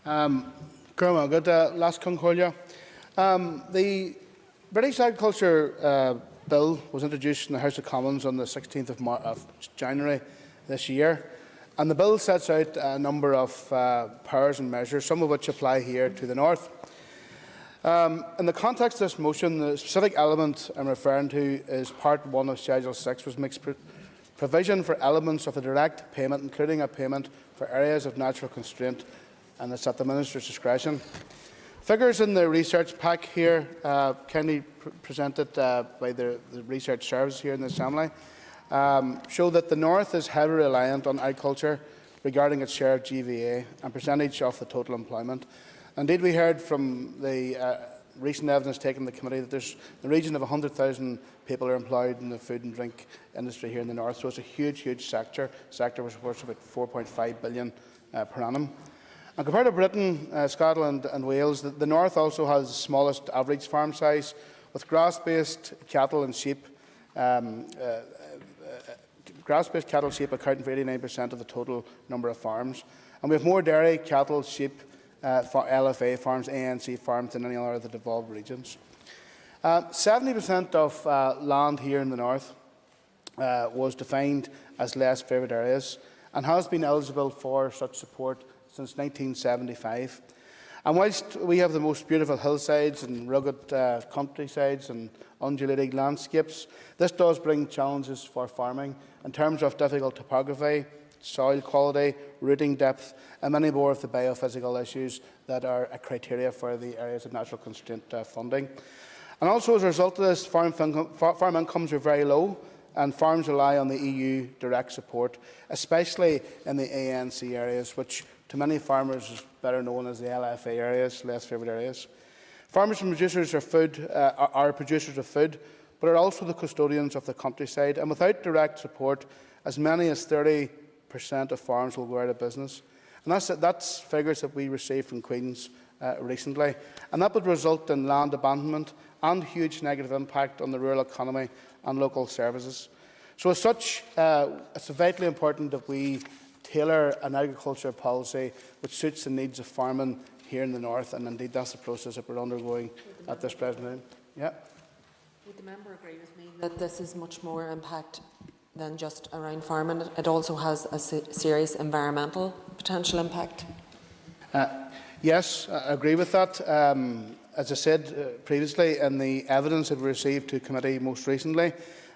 Good last Concordia. The British Agriculture Bill was introduced in the House of Commons on the 16th of January this year, and the bill sets out a number of powers and measures, some of which apply here to the north. In the context of this motion, the specific element I'm referring to is Part 1 of Schedule 6, which makes provision for elements of the direct payment, including a payment for areas of natural constraint, and it's at the Minister's discretion. Figures in the research pack here, kindly presented by the research service here in the Assembly, show that the North is heavily reliant on agriculture regarding its share of GVA and percentage of the total employment. Indeed, we heard from the recent evidence taken in the committee that there's in the region of 100,000 people are employed in the food and drink industry here in the North, so it's a huge, huge sector which is worth about 4.5 billion per annum. And compared to Britain, Scotland and Wales, the North also has the smallest average farm size, with grass-based cattle and sheep sheep accounting for 89% of the total number of farms. And we have more dairy, cattle, sheep, LFA farms, ANC farms than any other of the devolved regions. 70% of land here in the North was defined as less favoured areas and has been eligible for such support since 1975. And whilst we have the most beautiful hillsides and rugged countrysides and undulating landscapes, this does bring challenges for farming in terms of difficult topography, soil quality, rooting depth, and many more of the biophysical issues that are a criteria for the areas of natural constraint funding. And also, as a result of this, farm incomes are very low, and farms rely on the EU direct support, especially in the ANC areas, which to many farmers is better known as the LFA areas, less favoured areas. Farmers and producers are producers of food, but are also the custodians of the countryside, and without direct support, as many as 30% of farms will go out of business. And that's figures that we received from Queen's recently, and that would result in land abandonment and huge negative impact on the rural economy and local services. So as such, it's vitally important that we tailor an agriculture policy which suits the needs of farming here in the North, and indeed that's the process that we're undergoing at this present time. Yeah. Would the member agree with me that this is much more impact than just around farming? It also has a serious environmental potential impact? Yes, I agree with that. As I said previously, in the evidence that we received to committee most recently,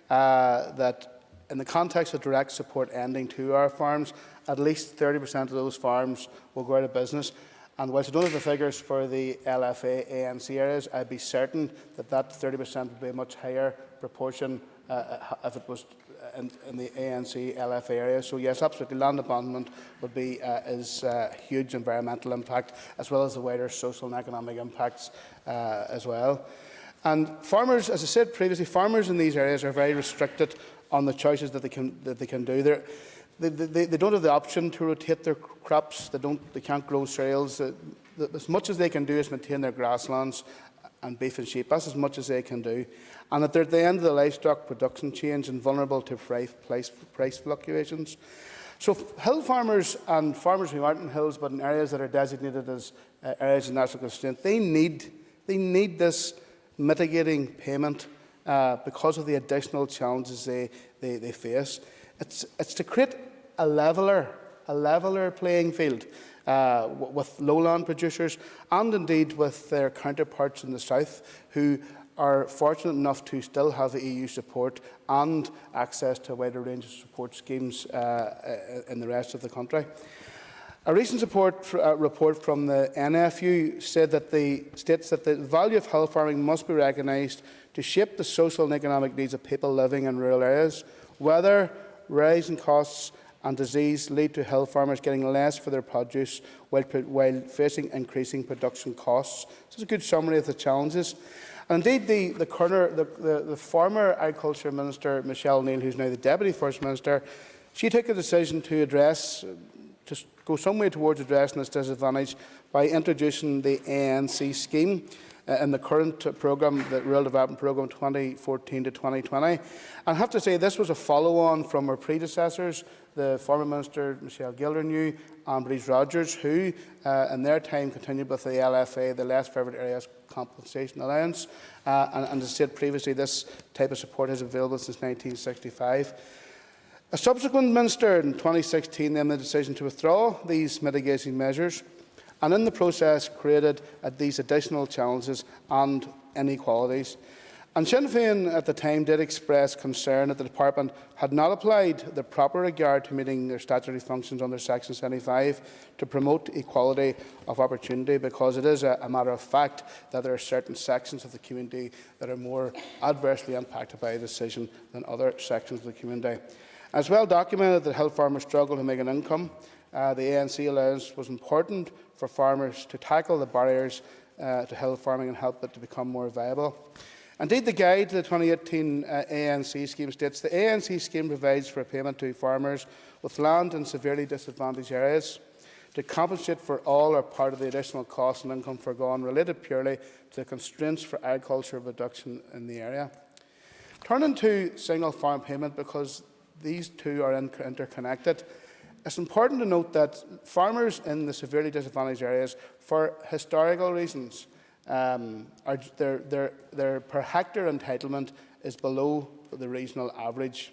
that in the context of direct support ending to our farms, at least 30% of those farms will go out of business. And whilst I don't have the figures for the LFA ANC areas, I'd be certain that that 30% would be a much higher proportion if it was in the ANC LFA area. So yes, absolutely, land abandonment would be huge environmental impact, as well as the wider social and economic impacts as well. And farmers, as I said previously, farmers in these areas are very restricted on the choices that they can do. They don't have the option to rotate their crops. They can't grow cereals. As much as they can do is maintain their grasslands and beef and sheep. That's as much as they can do. And that they're at the end of the livestock production chains and vulnerable to price fluctuations. So hill farmers and farmers who aren't in hills but in areas that are designated as areas of natural constraint, they need this mitigating payment because of the additional challenges they face. It's to create a leveller playing field with lowland producers and indeed with their counterparts in the south who are fortunate enough to still have the EU support and access to a wider range of support schemes in the rest of the country. A recent report from the NFU states that the value of hill farming must be recognised to shape the social and economic needs of people living in rural areas. Weather, rising costs and disease lead to hill farmers getting less for their produce while facing increasing production costs. This is a good summary of the challenges. And indeed, the former Agriculture Minister, Michelle Neal, who is now the Deputy First Minister, she took a decision to go some way towards addressing this disadvantage by introducing the ANC scheme. in the current programme, the Rural Development Programme 2014 to 2020. And I have to say this was a follow-on from our predecessors, the former Minister Michelle Gildernew and Bruce Rogers, who in their time continued with the LFA, the Less Favoured Areas Compensation Allowance. And as I said previously, this type of support has been available since 1965. A subsequent minister in 2016 then made the decision to withdraw these mitigation measures, and in the process created these additional challenges and inequalities. And Sinn Féin at the time did express concern that the Department had not applied the proper regard to meeting their statutory functions under Section 75 to promote equality of opportunity, because it is a matter of fact that there are certain sections of the community that are more adversely impacted by a decision than other sections of the community. As well documented that hill farmers struggle to make an income, the ANC allowance was important for farmers to tackle the barriers to hill farming and help it to become more viable. Indeed, the guide to the 2018 ANC scheme states the ANC scheme provides for a payment to farmers with land in severely disadvantaged areas to compensate for all or part of the additional costs and income foregone related purely to the constraints for agricultural production in the area. Turning to single farm payment, because these two are interconnected, it's important to note that farmers in the severely disadvantaged areas, for historical reasons, their per hectare entitlement is below the regional average.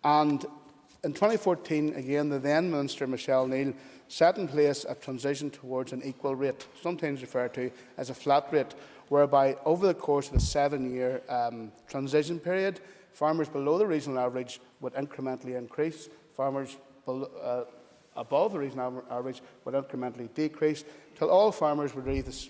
And in 2014, again, the then Minister Michelle Neal set in place a transition towards an equal rate, sometimes referred to as a flat rate, whereby over the course of a 7-year transition period, farmers below the regional average would incrementally increase, farmers above the regional average would incrementally decrease, till all farmers would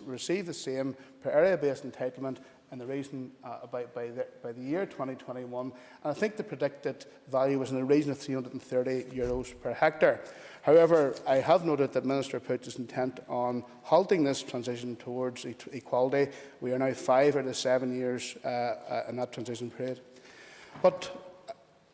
receive the same per area-based entitlement in the region by the year 2021. And I think the predicted value was in the region of €330 per hectare. However, I have noted that Minister Poots is intent on halting this transition towards equality. We are now 5 out of 7 years in that transition period. But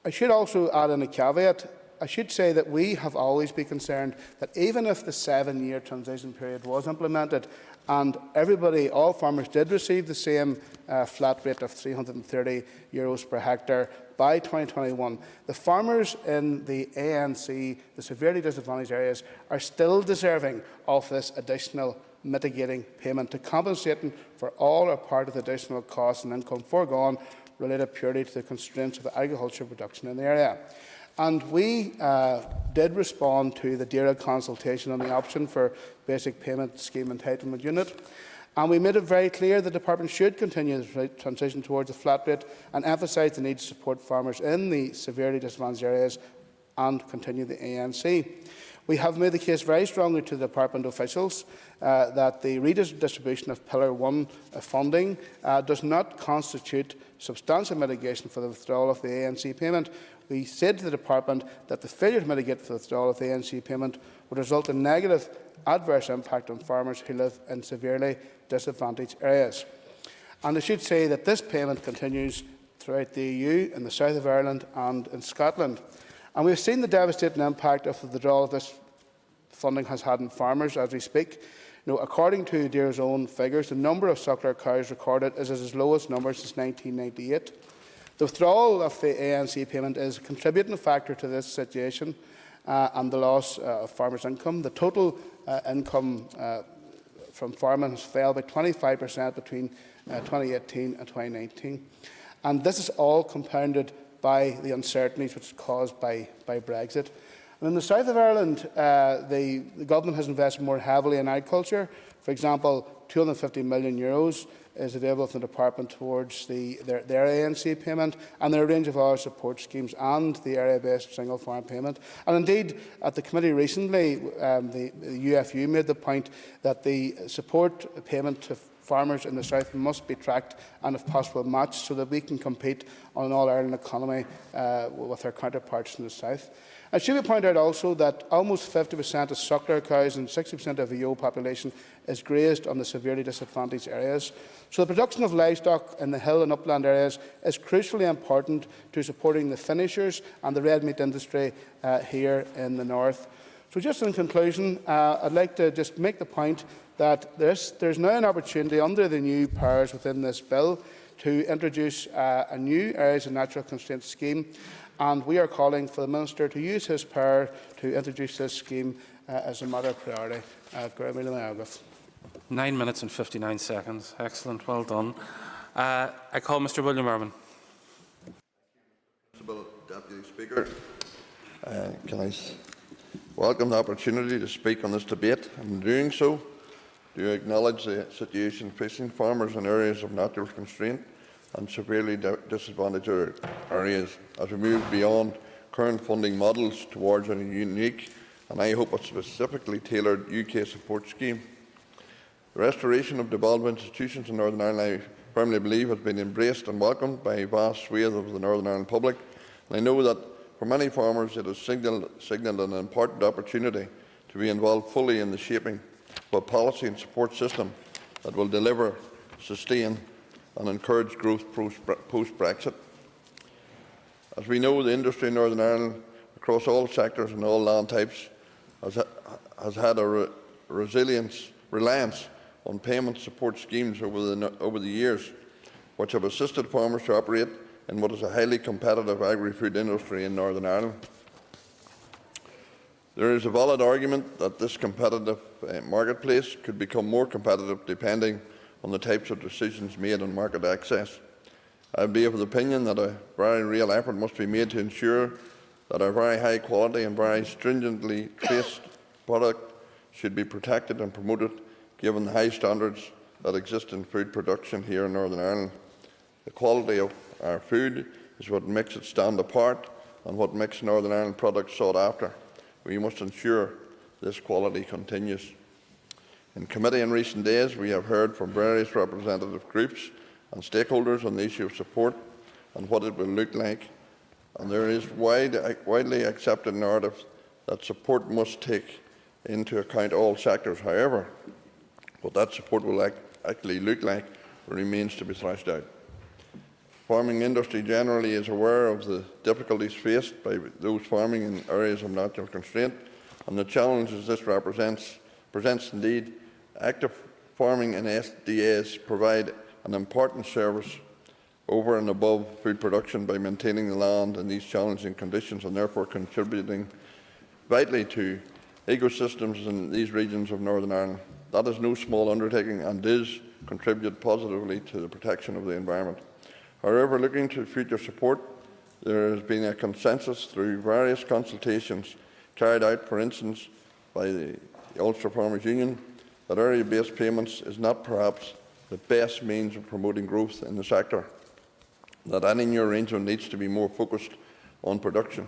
I should also add in a caveat. I should say that we have always been concerned that even if the 7-year transition period was implemented and everybody, all farmers did receive the same flat rate of €330 per hectare by 2021, the farmers in the ANC, the severely disadvantaged areas, are still deserving of this additional mitigating payment to compensate them for all or part of the additional costs and income foregone related purely to the constraints of agricultural production in the area. And we did respond to the DAERA consultation on the option for basic payment scheme entitlement unit. And we made it very clear the Department should continue the transition towards a flat rate and emphasise the need to support farmers in the severely disadvantaged areas and continue the ANC. We have made the case very strongly to the Department officials that the redistribution of Pillar 1 funding does not constitute substantial mitigation for the withdrawal of the ANC payment. We said to the Department that the failure to mitigate for the withdrawal of the ANC payment would result in negative adverse impact on farmers who live in severely disadvantaged areas. And I should say that this payment continues throughout the EU, in the south of Ireland and in Scotland. And we've seen the devastating impact of the withdrawal of this funding has had on farmers as we speak. According to DAERA's own figures, the number of suckler cows recorded is at its lowest number since 1998. The withdrawal of the ANC payment is a contributing factor to this situation and the loss of farmers' income. The total income from farming has fell by 25% between 2018 and 2019. And this is all compounded by the uncertainties which is caused by Brexit. And in the south of Ireland, the government has invested more heavily in agriculture. For example, €250 million is available from the Department towards their ANC payment, and there are a range of other support schemes and the area-based single farm payment. And indeed, at the committee recently, the UFU made the point that the support payment to farmers in the south must be tracked and, if possible, matched so that we can compete on an all-Ireland economy with our counterparts in the south. It should be pointed out also that almost 50% of suckler cows and 60% of the EO population is grazed on the severely disadvantaged areas. So the production of livestock in the hill and upland areas is crucially important to supporting the finishers and the red meat industry here in the north. So just in conclusion, I'd like to just make the point that there's now an opportunity under the new powers within this bill to introduce a new Areas of Natural Constraint scheme, and we are calling for the Minister to use his power to introduce this scheme as a matter of priority. 9 minutes and 59 seconds. Excellent. Well done. I call Mr. William Merman. Deputy Speaker, can I welcome the opportunity to speak on this debate? In doing so, do you acknowledge the situation facing farmers in areas of natural constraint and severely disadvantaged areas as we move beyond current funding models towards a unique and I hope a specifically tailored UK support scheme? The restoration of devolved institutions in Northern Ireland, I firmly believe, has been embraced and welcomed by a vast swathe of the Northern Ireland public. And I know that for many farmers it has signalled an important opportunity to be involved fully in the shaping of a policy and support system that will deliver, sustain and encourage growth post-Brexit. As we know, the industry in Northern Ireland, across all sectors and all land types, has had a reliance on payment support schemes over the years, which have assisted farmers to operate in what is a highly competitive agri-food industry in Northern Ireland. There is a valid argument that this competitive marketplace could become more competitive depending on the types of decisions made on market access. I would be of the opinion that a very real effort must be made to ensure that our very high quality and very stringently traced product should be protected and promoted given the high standards that exist in food production here in Northern Ireland. The quality of our food is what makes it stand apart and what makes Northern Ireland products sought after. We must ensure this quality continues. In committee in recent days, we have heard from various representative groups and stakeholders on the issue of support and what it will look like. And there is widely accepted narrative that support must take into account all sectors. However, what that support will actually look like remains to be thrashed out. Farming industry generally is aware of the difficulties faced by those farming in areas of natural constraint and the challenges this presents indeed. Active farming and SDAs provide an important service over and above food production by maintaining the land in these challenging conditions and therefore contributing vitally to ecosystems in these regions of Northern Ireland. That is no small undertaking and does contribute positively to the protection of the environment. However, looking to future support, there has been a consensus through various consultations carried out, for instance, by the Ulster Farmers Union, that area-based payments is not perhaps the best means of promoting growth in the sector, that any new arrangement needs to be more focused on production.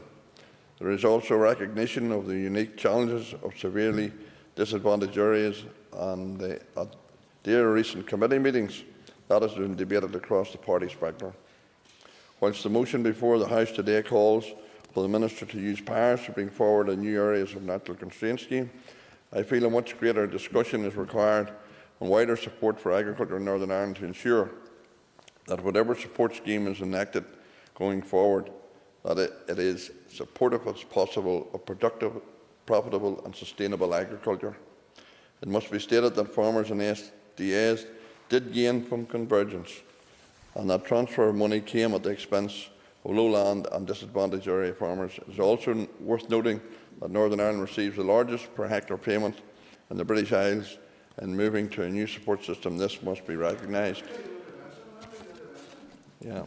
There is also recognition of the unique challenges of severely disadvantaged areas, and at their recent committee meetings, that has been debated across the party spectrum. Whilst the motion before the House today calls for the Minister to use powers to bring forward a new Areas of Natural Constraint scheme, I feel a much greater discussion is required on wider support for agriculture in Northern Ireland to ensure that whatever support scheme is enacted going forward, that it is supportive as possible of productive, profitable and sustainable agriculture. It must be stated that farmers and SDAs did gain from convergence, and that transfer of money came at the expense of lowland and disadvantaged area farmers. It is also worth noting that Northern Ireland receives the largest per hectare payment in the British Isles. In moving to a new support system, this must be recognised. Will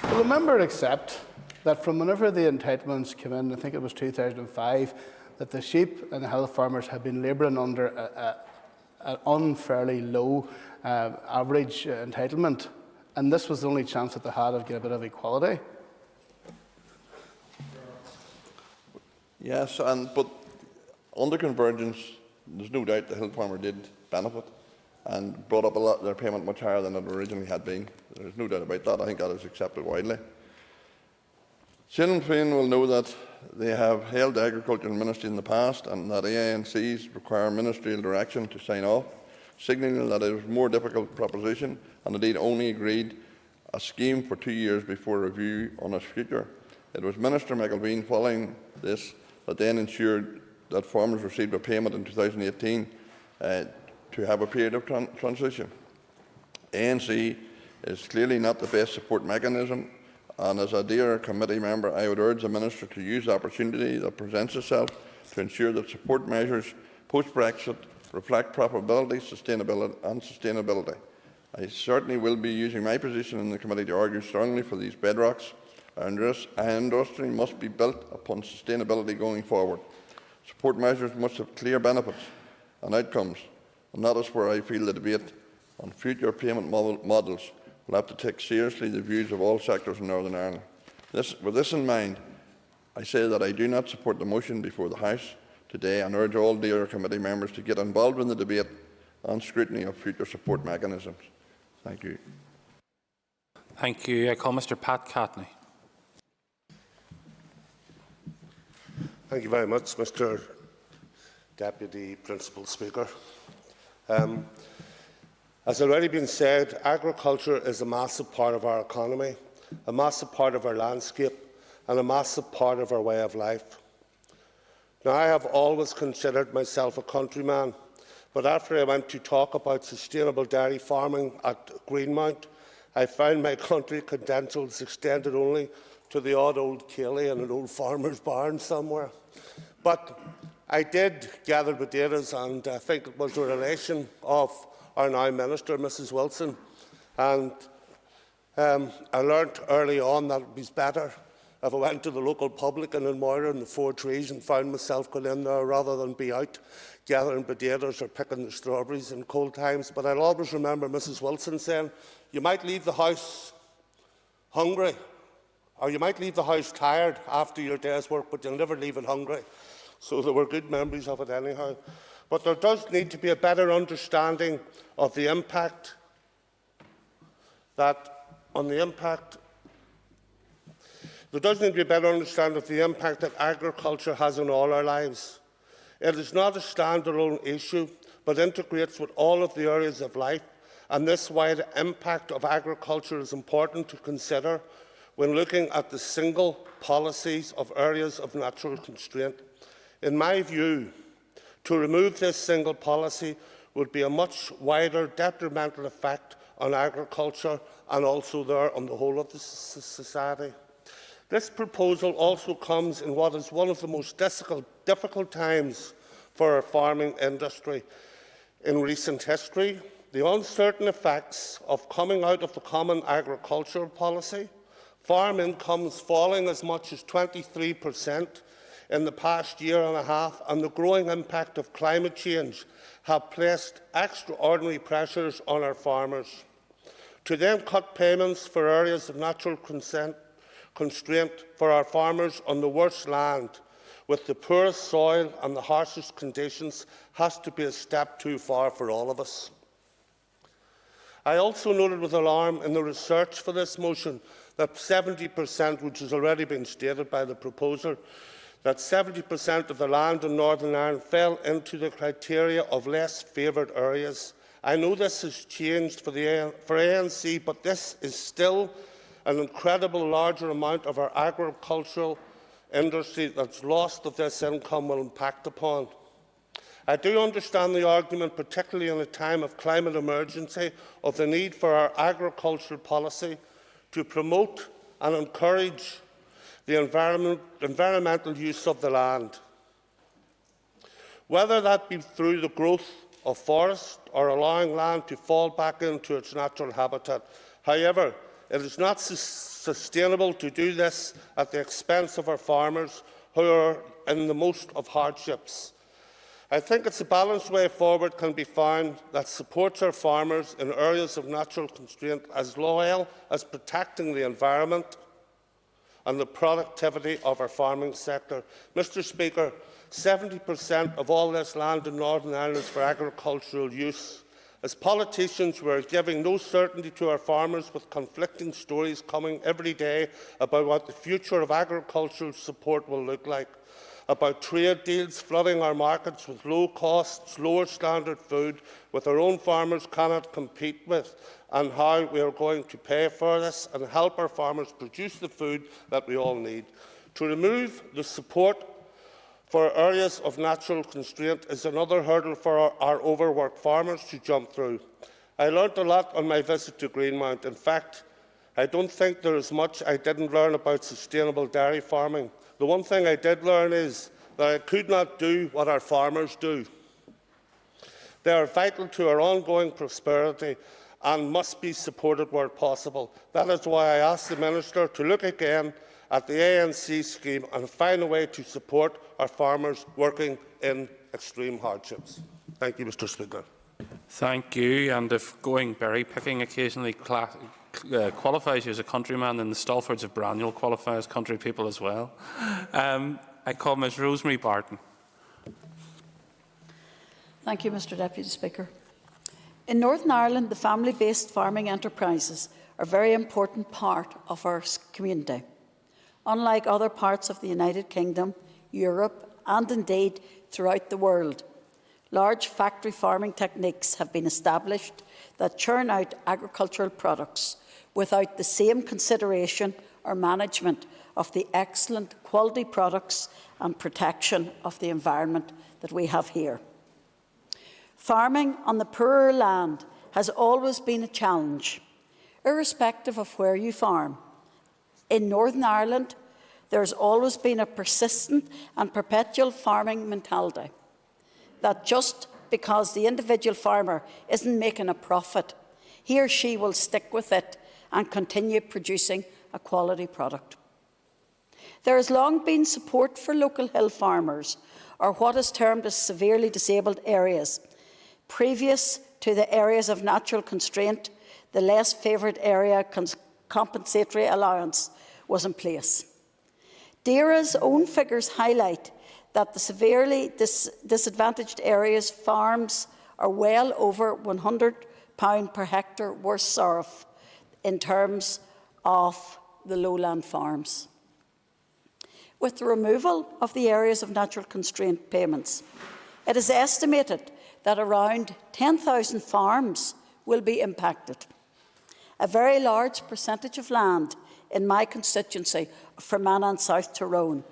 the member accept that from whenever the entitlements came in, I think it was 2005, that the sheep and the hill farmers have been labouring under an unfairly low average entitlement, and this was the only chance that they had of getting a bit of equality? Yes, but under convergence, there's no doubt the hill farmer did benefit and brought up their payment much higher than it originally had been. There's no doubt about that. I think that is accepted widely. Sinn Féin will know that they have held the Agricultural Ministry in the past and that AINCs require ministerial direction to sign off, signalling that it was a more difficult proposition and indeed only agreed a scheme for 2 years before review on its future. It was Minister McElveen following this that then ensured that farmers received a payment in 2018 to have a period of transition. ANC is clearly not the best support mechanism, and as a dear committee member, I would urge the Minister to use the opportunity that presents itself to ensure that support measures post-Brexit reflect properability, sustainability. I certainly will be using my position in the committee to argue strongly for these bedrocks. Our industry must be built upon sustainability going forward. Support measures must have clear benefits and outcomes, and that is where I feel the debate on future payment models will have to take seriously the views of all sectors in Northern Ireland. With this in mind, I say that I do not support the motion before the House today and urge all dear committee members to get involved in the debate and scrutiny of future support mechanisms. Thank you. Thank you. I call Mr. Pat Catney. Thank you very much, Mr. Deputy Principal Speaker. As already been said, agriculture is a massive part of our economy, a massive part of our landscape, and a massive part of our way of life. Now, I have always considered myself a countryman, but after I went to talk about sustainable dairy farming at Greenmount, I found my country credentials extended only to the odd old ceilidh in an old farmer's barn somewhere. But I did gather potatoes, and I think it was a relation of our now Minister, Mrs Wilson, and I learnt early on that it was better if I went to the local publican in Moira in the Four Trees and found myself going in there rather than be out gathering potatoes or picking the strawberries in cold times. But I'll always remember Mrs Wilson saying, you might leave the house hungry, or you might leave the house tired after your day's work, but you'll never leave it hungry. So there were good memories of it anyhow. But there does need to be a better understanding of the impact that agriculture has on all our lives. It is not a standalone issue, but integrates with all of the areas of life, and this is why the impact of agriculture is important to consider when looking at the single policies of areas of natural constraint. In my view, to remove this single policy would be a much wider detrimental effect on agriculture and also there on the whole of the society. This proposal also comes in what is one of the most difficult times for our farming industry in recent history. The uncertain effects of coming out of the Common Agricultural Policy, farm incomes falling as much as 23% in the past year and a half, and the growing impact of climate change have placed extraordinary pressures on our farmers. To then cut payments for areas of natural constraint for our farmers on the worst land, with the poorest soil and the harshest conditions, has to be a step too far for all of us. I also noted with alarm in the research for this motion that 70%, which has already been stated by the proposer, that 70% of the land in Northern Ireland fell into the criteria of less favoured areas. I know this has changed for ANC, but this is still an incredible larger amount of our agricultural industry that's lost that this income will impact upon. I do understand the argument, particularly in a time of climate emergency, of the need for our agricultural policy to promote and encourage the environmental use of the land, whether that be through the growth of forests or allowing land to fall back into its natural habitat. However, it is not sustainable to do this at the expense of our farmers, who are in the most of hardships. I think it's a balanced way forward can be found that supports our farmers in areas of natural constraint as well as protecting the environment and the productivity of our farming sector. Mr Speaker, 70% of all this land in Northern Ireland is for agricultural use. As politicians, we are giving no certainty to our farmers, with conflicting stories coming every day about what the future of agricultural support will look like, about trade deals flooding our markets with low costs, lower standard food, with our own farmers cannot compete with, and how we are going to pay for this and help our farmers produce the food that we all need. To remove the support for areas of natural constraint is another hurdle for our overworked farmers to jump through. I learned a lot on my visit to Greenmount. In fact, I don't think there is much I didn't learn about sustainable dairy farming. The one thing I did learn is that I could not do what our farmers do. They are vital to our ongoing prosperity and must be supported where possible. That is why I asked the Minister to look again at the ANC scheme and find a way to support our farmers working in extreme hardships. Thank you, Mr. Speaker. Thank you. And if going berry picking occasionally qualifies you as a countryman, then the Stalfords of Braniel qualify as country people as well. I call Ms Rosemary Barton. Thank you, Mr Deputy Speaker. In Northern Ireland, the family-based farming enterprises are a very important part of our community. Unlike other parts of the United Kingdom, Europe and indeed throughout the world, large factory farming techniques have been established that churn out agricultural products without the same consideration or management of the excellent quality products and protection of the environment that we have here. Farming on the poorer land has always been a challenge, irrespective of where you farm. In Northern Ireland, there has always been a persistent and perpetual farming mentality that just because the individual farmer isn't making a profit, he or she will stick with it and continue producing a quality product. There has long been support for local hill farmers, or what is termed as severely disabled areas. Previous to the areas of natural constraint, the less favoured area compensatory allowance was in place. DAERA's own figures highlight that the severely disadvantaged areas farms are well over £100 per hectare worse off in terms of the lowland farms. With the removal of the areas of natural constraint payments, it is estimated that around 10,000 farms will be impacted. A very large percentage of land in my constituency of Fermanagh and South Tyrone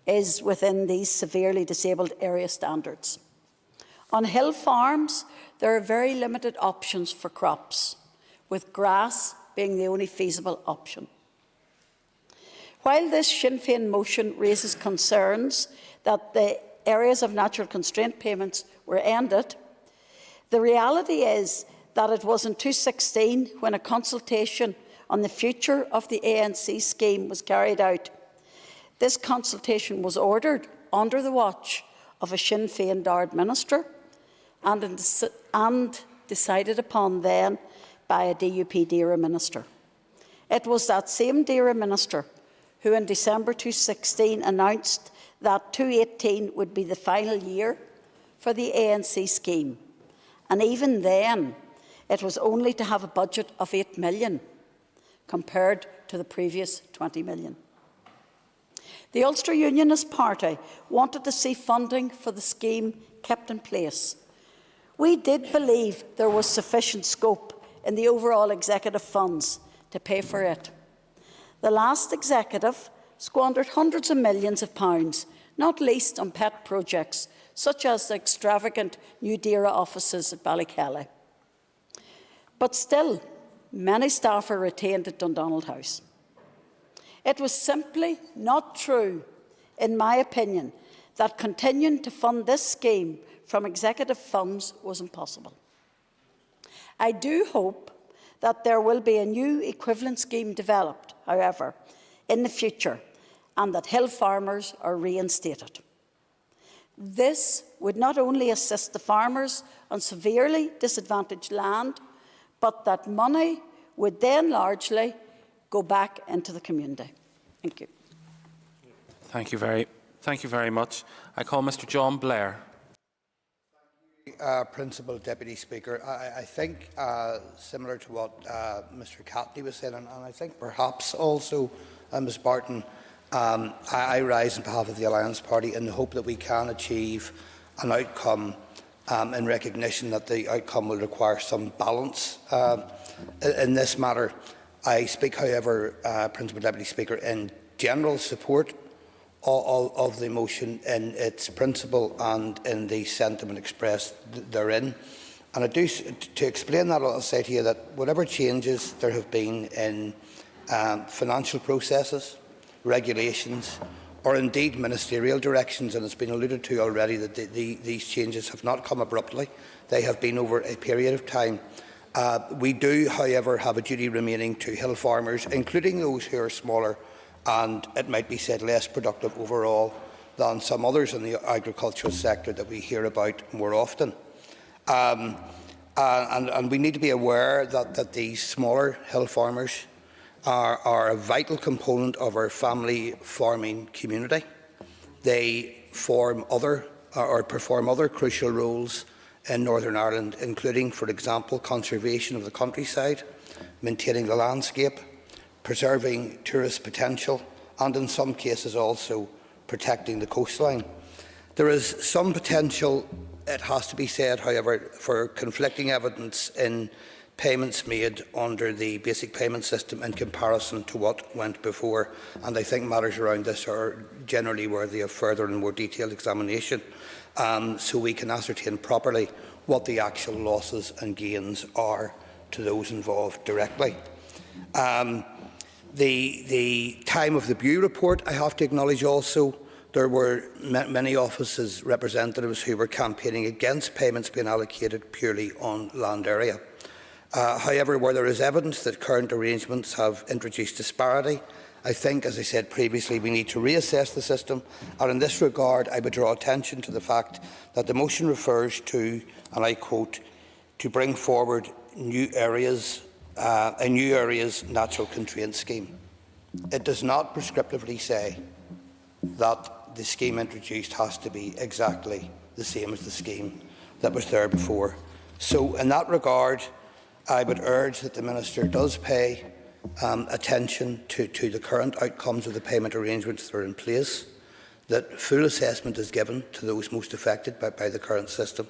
is within these severely disabled area standards. On hill farms, there are very limited options for crops, with grass being the only feasible option. While this Sinn Féin motion raises concerns that the areas of natural constraint payments were ended, the reality is that it was in 2016 when a consultation on the future of the ANC scheme was carried out. This consultation was ordered under the watch of a Sinn Féin Dard minister and decided upon then by a DUP DAERA minister. It was that same DAERA minister who in December 2016 announced that 2018 would be the final year for the ANC scheme. And even then, it was only to have a budget of £8 million, compared to the previous £20 million. The Ulster Unionist Party wanted to see funding for the scheme kept in place. We did believe there was sufficient scope in the overall executive funds to pay for it. The last executive squandered hundreds of millions of pounds, not least on pet projects, such as the extravagant new DAERA offices at Ballykelly. But still, many staff are retained at Dundonald House. It was simply not true, in my opinion, that continuing to fund this scheme from executive funds was impossible. I do hope that there will be a new equivalent scheme developed, however, in the future, and that hill farmers are reinstated. This would not only assist the farmers on severely disadvantaged land, but that money would then largely go back into the community. Thank you. Thank you very much. I call Mr John Blair. Principal Deputy Speaker, I think similar to what Mr Catney was saying, and I think perhaps also Ms Barton, I rise on behalf of the Alliance Party in the hope that we can achieve an outcome in recognition that the outcome will require some balance in this matter. I speak, however, Principal Deputy Speaker, in general support of the motion in its principle and in the sentiment expressed therein. And to explain that, I'll say to you that whatever changes there have been in financial processes, regulations, or indeed ministerial directions, and it's been alluded to already that these changes have not come abruptly, they have been over a period of time. We do, however, have a duty remaining to hill farmers, including those who are smaller and, it might be said, less productive overall than some others in the agricultural sector that we hear about more often. And we need to be aware that these smaller hill farmers are a vital component of our family farming community. They perform other crucial roles in Northern Ireland, including, for example, conservation of the countryside, maintaining the landscape, preserving tourist potential, and in some cases also protecting the coastline. There is some potential, it has to be said, however, for conflicting evidence in payments made under the basic payment system in comparison to what went before, and I think matters around this are generally worthy of further and more detailed examination, so we can ascertain properly what the actual losses and gains are to those involved directly. The time of the Bew report, I have to acknowledge also, there were many offices representatives who were campaigning against payments being allocated purely on land area. However, where there is evidence that current arrangements have introduced disparity, I think, as I said previously, we need to reassess the system. And in this regard, I would draw attention to the fact that the motion refers to, and I quote, to bring forward a new areas natural constraint scheme. It does not prescriptively say that the scheme introduced has to be exactly the same as the scheme that was there before. So in that regard, I would urge that the Minister does pay attention to the current outcomes of the payment arrangements that are in place, that full assessment is given to those most affected by the current system,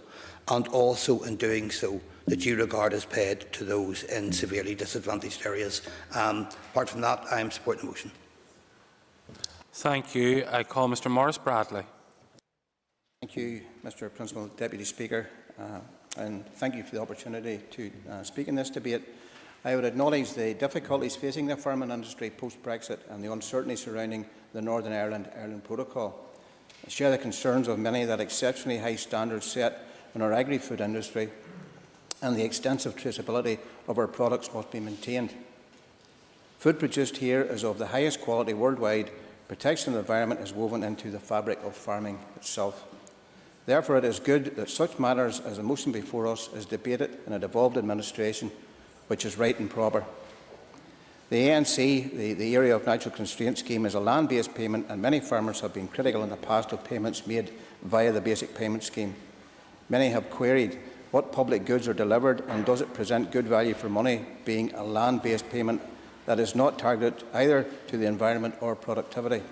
and also in doing so, that due regard is paid to those in severely disadvantaged areas. Apart from that, I am supporting the motion. Thank you. I call Mr Maurice Bradley. Thank you, Mr Principal Deputy Speaker, and thank you for the opportunity to speak in this debate. I would acknowledge the difficulties facing the farming industry post-Brexit and the uncertainty surrounding the Northern Ireland Protocol. I share the concerns of many that exceptionally high standards set in our agri-food industry and the extensive traceability of our products must be maintained. Food produced here is of the highest quality worldwide. Protection of the environment is woven into the fabric of farming itself. Therefore, it is good that such matters as the motion before us is debated in a devolved administration, which is right and proper. The ANC, the Area of Natural Constraint Scheme, is a land-based payment, and many farmers have been critical in the past of payments made via the Basic Payment Scheme. Many have queried what public goods are delivered and does it present good value for money, being a land-based payment that is not targeted either to the environment or productivity.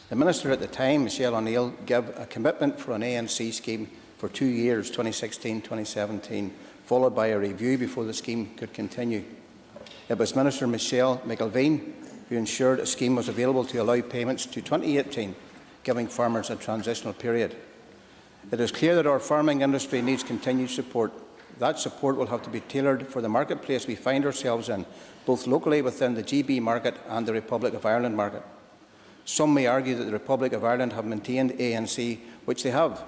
The Minister at the time, Michelle O'Neill, gave a commitment for an ANC scheme for 2 years, 2016-2017, followed by a review before the scheme could continue. It was Minister Michelle McIlveen who ensured a scheme was available to allow payments to 2018, giving farmers a transitional period. It is clear that our farming industry needs continued support. That support will have to be tailored for the marketplace we find ourselves in, both locally within the GB market and the Republic of Ireland market. Some may argue that the Republic of Ireland have maintained ANC, which they have,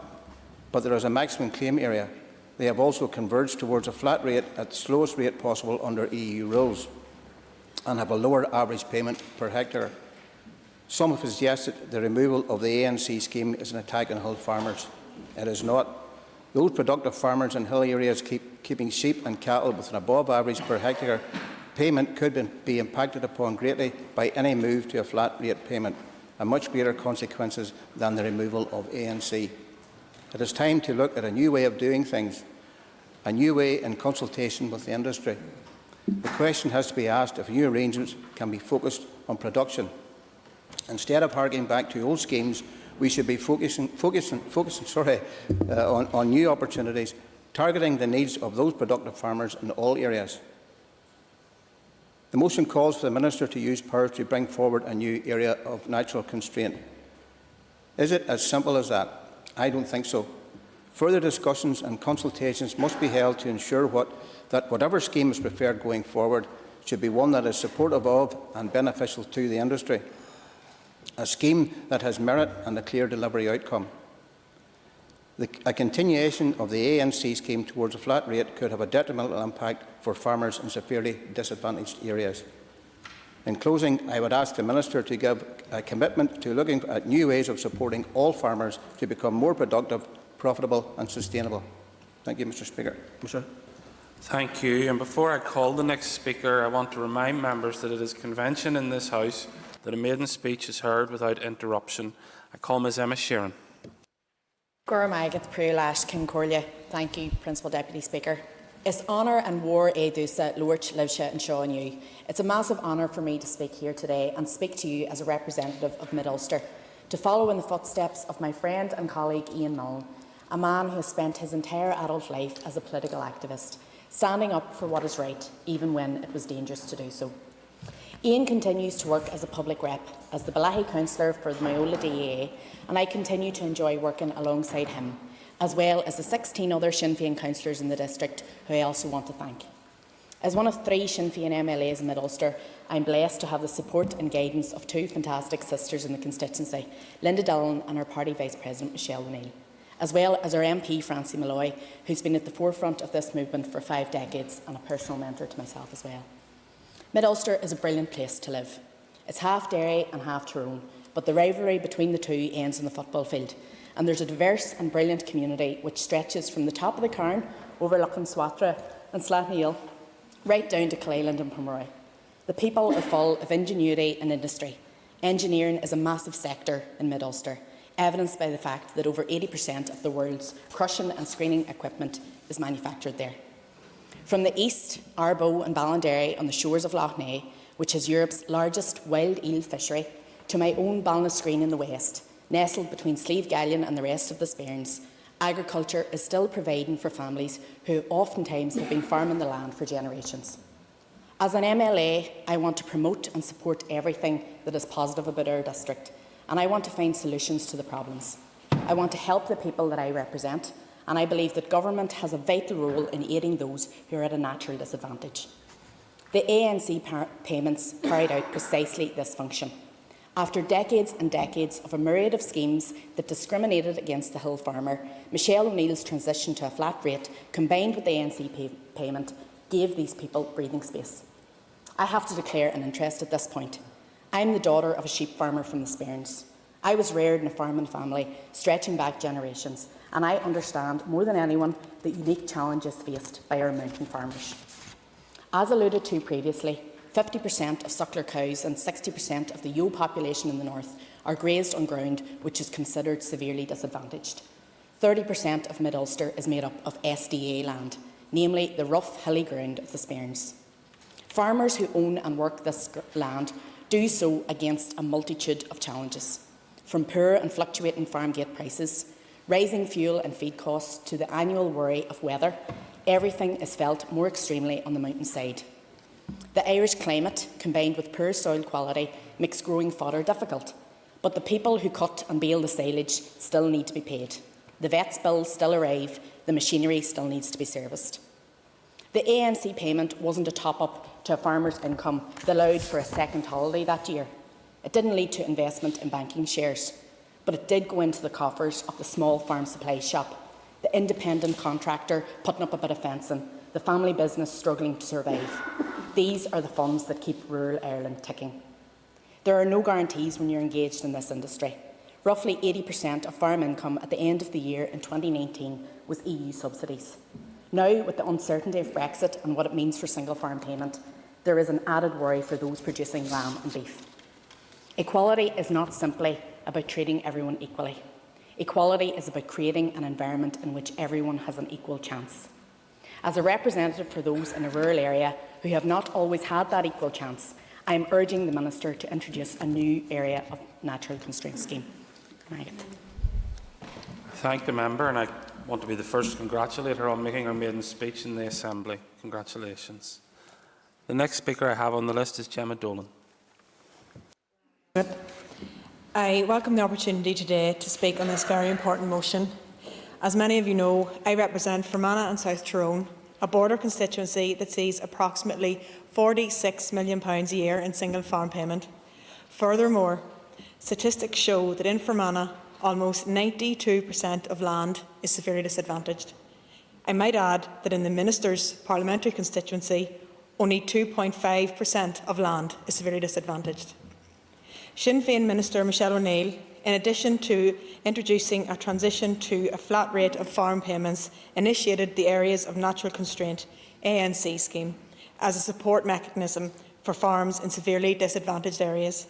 but there is a maximum claim area. They have also converged towards a flat rate at the slowest rate possible under EU rules and have a lower average payment per hectare. Some have suggested the removal of the ANC scheme is an attack on hill farmers. It is not. Those productive farmers in hill areas keeping sheep and cattle with an above average per hectare payment could be impacted upon greatly by any move to a flat rate payment, and much greater consequences than the removal of ANC. It is time to look at a new way of doing things, a new way in consultation with the industry. The question has to be asked if new arrangements can be focused on production. Instead of harking back to old schemes, we should be focusing on new opportunities, targeting the needs of those productive farmers in all areas. The motion calls for the Minister to use powers to bring forward a new area of natural constraint. Is it as simple as that? I don't think so. Further discussions and consultations must be held to ensure that whatever scheme is preferred going forward should be one that is supportive of and beneficial to the industry, a scheme that has merit and a clear delivery outcome. A continuation of the ANC scheme towards a flat rate could have a detrimental impact for farmers in severely disadvantaged areas. In closing, I would ask the Minister to give a commitment to looking at new ways of supporting all farmers to become more productive, profitable and sustainable. Thank you, Mr. Speaker. Thank you. And before I call the next speaker, I want to remind members that it is convention in this House that a maiden speech is heard without interruption. I call Ms Emma Sheeran. Thank you, Principal Deputy Speaker. It's honour and war Dusa, Lurch, Livsha and Shaw and you. It's a massive honour for me to speak here today and speak to you as a representative of Mid-Ulster, to follow in the footsteps of my friend and colleague Ian Mullen, a man who has spent his entire adult life as a political activist, standing up for what is right, even when it was dangerous to do so. Ian continues to work as a public rep, as the Balahi councillor for the Myola DAA, and I continue to enjoy working alongside him, as well as the 16 other Sinn Féin councillors in the district who I also want to thank. As one of 3 Sinn Féin MLAs in Mid-Ulster, I am blessed to have the support and guidance of 2 fantastic sisters in the constituency, Linda Dillon and our party Vice President Michelle O'Neill, as well as our MP Francie Malloy, who's been at the forefront of this movement for 5 decades and a personal mentor to myself as well. Mid-Ulster is a brilliant place to live. It's half Derry and half Tyrone, but the rivalry between the two ends in the football field, and there's a diverse and brilliant community which stretches from the top of the Carn, overlooking Swatra and Slaughtneil, right down to Clayland and Pomeroy. The people are full of ingenuity and industry. Engineering is a massive sector in Mid-Ulster, evidenced by the fact that over 80% of the world's crushing and screening equipment is manufactured there. From the east, Arbo and Ballinderry on the shores of Lough Neagh, which has Europe's largest wild eel fishery, to my own Ballinascreen in the west, nestled between Slieve Gallion and the rest of the Spearns, agriculture is still providing for families who oftentimes have been farming the land for generations. As an MLA, I want to promote and support everything that is positive about our district, and I want to find solutions to the problems. I want to help the people that I represent, and I believe that government has a vital role in aiding those who are at a natural disadvantage. The ANC payments carried out precisely this function. After decades and decades of a myriad of schemes that discriminated against the hill farmer, Michelle O'Neill's transition to a flat rate, combined with the ANC payment, gave these people breathing space. I have to declare an interest at this point. I am the daughter of a sheep farmer from the Spearns. I was reared in a farming family, stretching back generations, and I understand more than anyone the unique challenges faced by our mountain farmers. As alluded to previously, 50% of suckler cows and 60% of the ewe population in the north are grazed on ground which is considered severely disadvantaged. 30% of Mid-Ulster is made up of SDA land, namely the rough, hilly ground of the Spearns. Farmers who own and work this land do so against a multitude of challenges, from poor and fluctuating farm gate prices, rising fuel and feed costs to the annual worry of weather. Everything is felt more extremely on the mountainside. The Irish climate, combined with poor soil quality, makes growing fodder difficult, but the people who cut and bale the silage still need to be paid. The vet's bills still arrive, the machinery still needs to be serviced. The ANC payment wasn't a top-up to a farmer's income that allowed for a second holiday that year. It didn't lead to investment in banking shares, but it did go into the coffers of the small farm supply shop, the independent contractor putting up a bit of fencing, the family business struggling to survive. These are the funds that keep rural Ireland ticking. There are no guarantees when you're engaged in this industry. Roughly 80% of farm income at the end of the year in 2019 was EU subsidies. Now, with the uncertainty of Brexit and what it means for single farm payment, there is an added worry for those producing lamb and beef. Equality is not simply about treating everyone equally. Equality is about creating an environment in which everyone has an equal chance. As a representative for those in a rural area who have not always had that equal chance, I am urging the Minister to introduce a new area of natural constraint scheme. Thank the member, and I want to be the first to congratulate her on making her maiden speech in the Assembly. Congratulations. The next speaker I have on the list is Gemma Dolan. I welcome the opportunity today to speak on this very important motion. As many of you know, I represent Fermanagh and South Tyrone, a border constituency that sees approximately £46 million a year in single farm payment. Furthermore, statistics show that in Fermanagh, almost 92% of land is severely disadvantaged. I might add that in the Minister's parliamentary constituency, only 2.5% of land is severely disadvantaged. Sinn Féin Minister Michelle O'Neill, in addition to introducing a transition to a flat rate of farm payments, initiated the Areas of Natural Constraint ANC scheme as a support mechanism for farms in severely disadvantaged areas.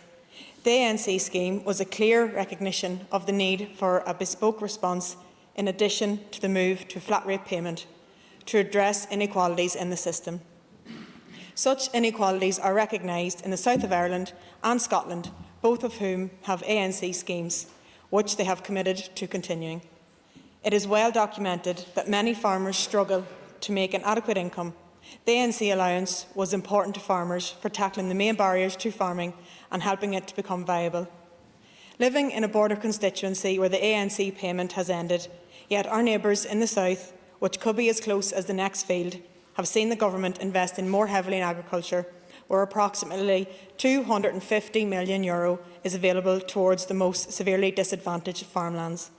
The ANC scheme was a clear recognition of the need for a bespoke response in addition to the move to flat rate payment to address inequalities in the system. Such inequalities are recognised in the south of Ireland and Scotland, both of whom have ANC schemes, which they have committed to continuing. It is well documented that many farmers struggle to make an adequate income. The ANC allowance was important to farmers for tackling the main barriers to farming and helping it to become viable. Living in a border constituency where the ANC payment has ended, yet our neighbours in the south, which could be as close as the next field, have seen the government investing more heavily in agriculture, where approximately €250 million is available towards the most severely disadvantaged farmlands.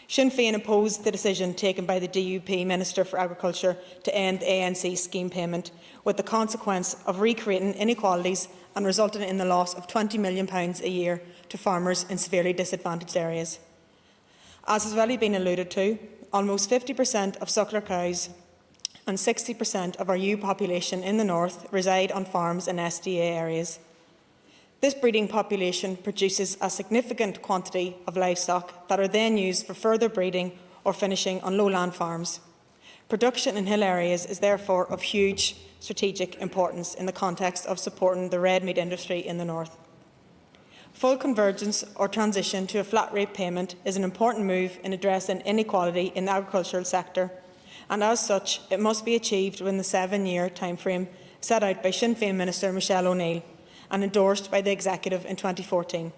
Sinn Féin opposed the decision taken by the DUP Minister for Agriculture to end the ANC scheme payment, with the consequence of recreating inequalities and resulting in the loss of £20 million a year to farmers in severely disadvantaged areas. As has already been alluded to, almost 50% of suckler cows and 60% of our ewe population in the north reside on farms in SDA areas. This breeding population produces a significant quantity of livestock that are then used for further breeding or finishing on lowland farms. Production in hill areas is therefore of huge strategic importance in the context of supporting the red meat industry in the north. Full convergence or transition to a flat rate payment is an important move in addressing inequality in the agricultural sector, and as such it must be achieved within the 7-year timeframe set out by Sinn Féin Minister Michelle O'Neill and endorsed by the Executive in 2014.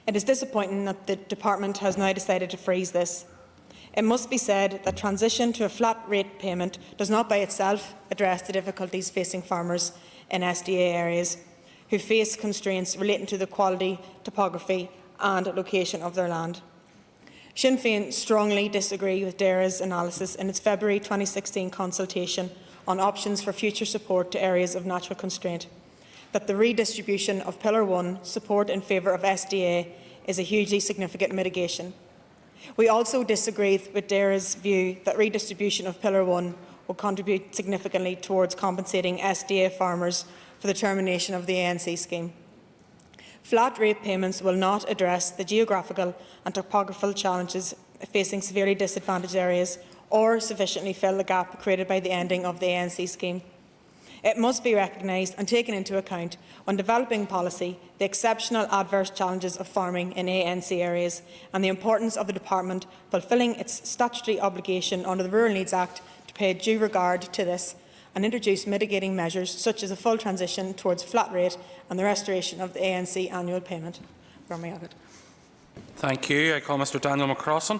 It is disappointing that the Department has now decided to freeze this. It must be said that transition to a flat rate payment does not by itself address the difficulties facing farmers in SDA areas who face constraints relating to the quality, topography and location of their land. Sinn Féin strongly disagree with DAERA's analysis in its February 2016 consultation on options for future support to areas of natural constraint, that the redistribution of Pillar 1 support in favour of SDA is a hugely significant mitigation. We also disagree with DAERA's view that redistribution of Pillar 1 will contribute significantly towards compensating SDA farmers for the termination of the ANC scheme. Flat rate payments will not address the geographical and topographical challenges facing severely disadvantaged areas or sufficiently fill the gap created by the ending of the ANC scheme. It must be recognised and taken into account when developing policy the exceptional adverse challenges of farming in ANC areas and the importance of the Department fulfilling its statutory obligation under the Rural Needs Act to pay due regard to this and introduce mitigating measures such as a full transition towards flat rate and the restoration of the ANC annual payment. Thank you. I call Mr Daniel McCrossan.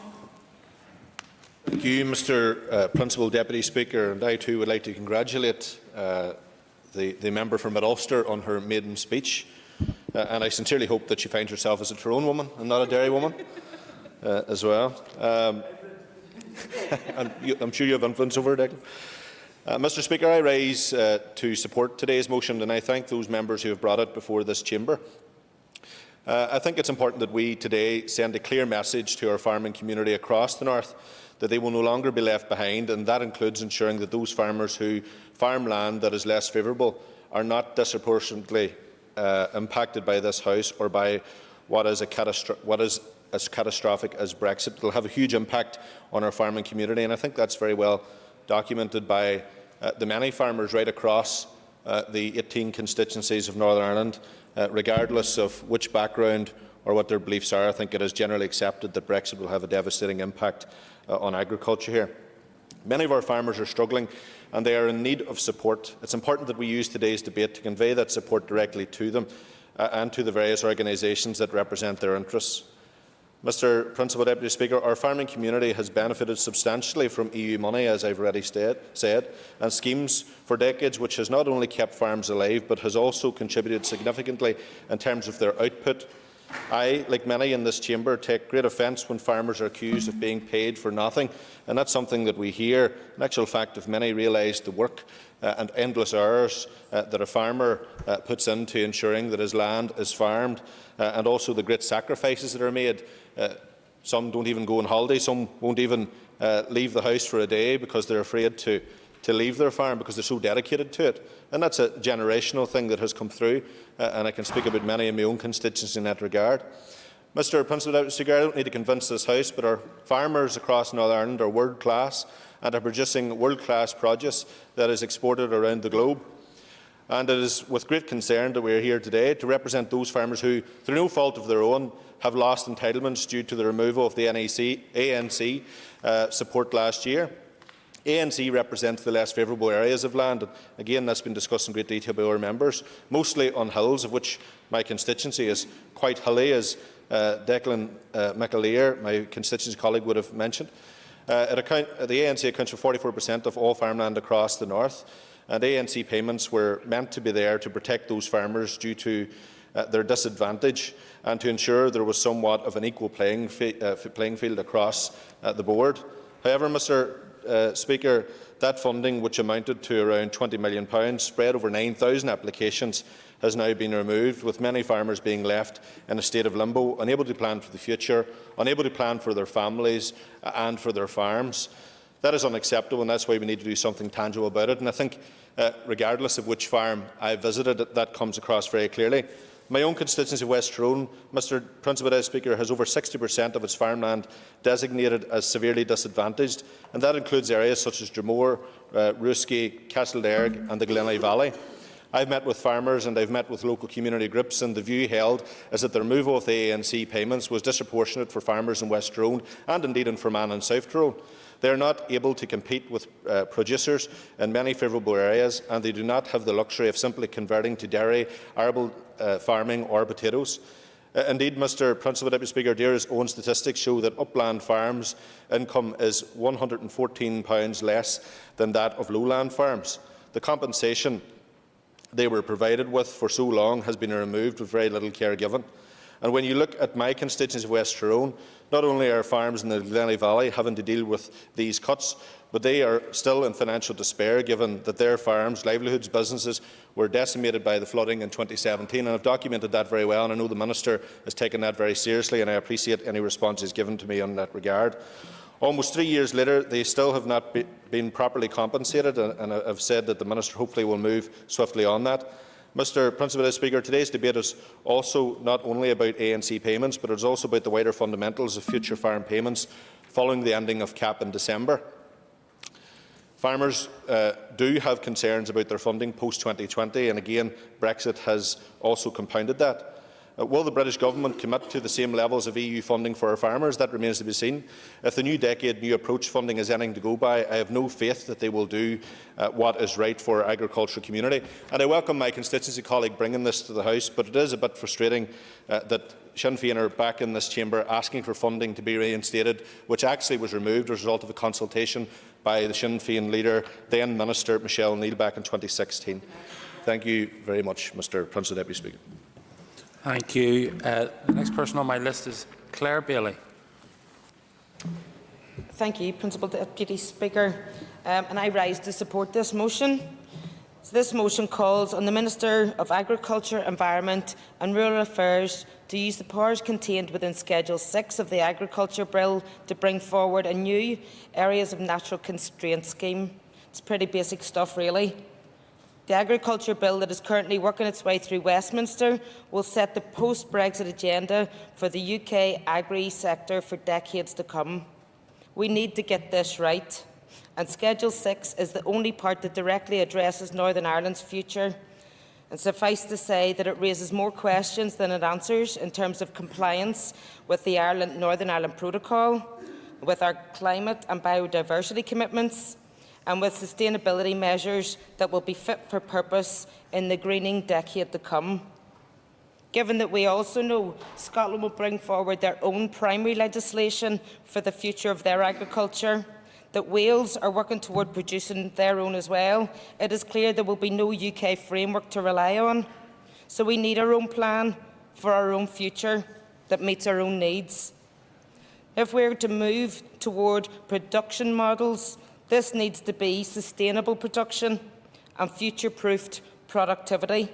Thank you, Mr Principal Deputy Speaker, and I too would like to congratulate the member for Mid-Ulster on her maiden speech, and I sincerely hope that she finds herself as a Tyrone woman and not a Derry woman as well. And I'm sure you have influence over her, Declan. Mr Speaker, I rise to support today's motion, and I thank those members who have brought it before this chamber. I think it's important that we today send a clear message to our farming community across the north that they will no longer be left behind, and that includes ensuring that those farmers who farm land that is less favourable are not disproportionately impacted by this House or by what is as catastrophic as Brexit. It will have a huge impact on our farming community, and I think that's very well documented by the many farmers right across the 18 constituencies of Northern Ireland, regardless of which background or what their beliefs are. I think it is generally accepted that Brexit will have a devastating impact on agriculture here. Many of our farmers are struggling and they are in need of support. It's important that we use today's debate to convey that support directly to them and to the various organisations that represent their interests. Mr Principal Deputy Speaker, our farming community has benefited substantially from EU money, as I've already said, and schemes for decades, which has not only kept farms alive but has also contributed significantly in terms of their output. I, like many in this chamber, take great offence when farmers are accused of being paid for nothing, and that's something that we hear. In actual fact, if many realise the work and endless hours that a farmer puts into ensuring that his land is farmed, and also the great sacrifices that are made. Some don't even go on holiday, some won't even leave the house for a day because they're afraid to leave their farm because they're so dedicated to it. And that's a generational thing that has come through, and I can speak about many in my own constituency in that regard. Mr Principal Deputy Speaker, I don't need to convince this House, but our farmers across Northern Ireland are world class and are producing world class produce that is exported around the globe. And it is with great concern that we are here today to represent those farmers who, through no fault of their own, have lost entitlements due to the removal of the ANC support last year. ANC represents the less favourable areas of land, and again that's been discussed in great detail by our members, mostly on hills, of which my constituency is quite hilly, as Declan McAleer, my constituency colleague, would have mentioned. The ANC accounts for 44% of all farmland across the north, and ANC payments were meant to be there to protect those farmers due to their disadvantage and to ensure there was somewhat of an equal playing field across the board. However, Mr Speaker, that funding, which amounted to around £20 million, spread over 9,000 applications, has now been removed, with many farmers being left in a state of limbo, unable to plan for the future, unable to plan for their families and for their farms. That is unacceptable, and that's why we need to do something tangible about it. And I think, regardless of which farm I visited, that comes across very clearly. My own constituency of West Tyrone, Mr Principal Deputy Speaker, has over 60% of its farmland designated as severely disadvantaged, and that includes areas such as Dromore, Ruskey, Castlederg and the Glenelg Valley. I've met with farmers and I've met with local community groups, and the view held is that the removal of the ANC payments was disproportionate for farmers in West Tyrone and indeed in Fermanagh and South Tyrone. They are not able to compete with producers in many favourable areas, and they do not have the luxury of simply converting to dairy, arable farming or potatoes. Indeed, Mr Principal Deputy Speaker, Dear's own statistics show that upland farms' income is £114 less than that of lowland farms. The compensation they were provided with for so long has been removed with very little care given. And when you look at my constituency of West Tyrone, not only are farms in the Glenelg Valley having to deal with these cuts, but they are still in financial despair, given that their farms, livelihoods, businesses were decimated by the flooding in 2017. And I've documented that very well, and I know the Minister has taken that very seriously, and I appreciate any responses given to me in that regard. Almost 3 years later, they still have not been properly compensated, and I've said that the Minister hopefully will move swiftly on that. Mr Principal Speaker, today's debate is also not only about ANC payments, but it is also about the wider fundamentals of future farm payments following the ending of CAP in December. Farmers do have concerns about their funding post-2020, and again, Brexit has also compounded that. Will the British Government commit to the same levels of EU funding for our farmers? That remains to be seen. If the New Decade, New Approach funding is anything to go by, I have no faith that they will do what is right for our agricultural community. And I welcome my constituency colleague bringing this to the House, but it is a bit frustrating that Sinn Féin are back in this chamber asking for funding to be reinstated, which actually was removed as a result of a consultation by the Sinn Féin leader, then Minister Michelle O'Neill, back in 2016. Thank you very much, Mr Principal Deputy Speaker. Thank you. The next person on my list is Claire Bailey. Thank you, Principal Deputy Speaker. And I rise to support this motion. So this motion calls on the Minister of Agriculture, Environment and Rural Affairs to use the powers contained within Schedule 6 of the Agriculture Bill to bring forward a new Areas of Natural Constraint scheme. It's pretty basic stuff, really. The Agriculture Bill that is currently working its way through Westminster will set the post-Brexit agenda for the UK agri-sector for decades to come. We need to get this right, and Schedule 6 is the only part that directly addresses Northern Ireland's future. And suffice to say that it raises more questions than it answers in terms of compliance with the Northern Ireland Protocol. with our climate and biodiversity commitments and with sustainability measures that will be fit for purpose in the greening decade to come. Given that we also know Scotland will bring forward their own primary legislation for the future of their agriculture, that Wales are working toward producing their own as well, it is clear there will be no UK framework to rely on. So we need our own plan for our own future that meets our own needs. If we are to move toward production models, this needs to be sustainable production and future-proofed productivity.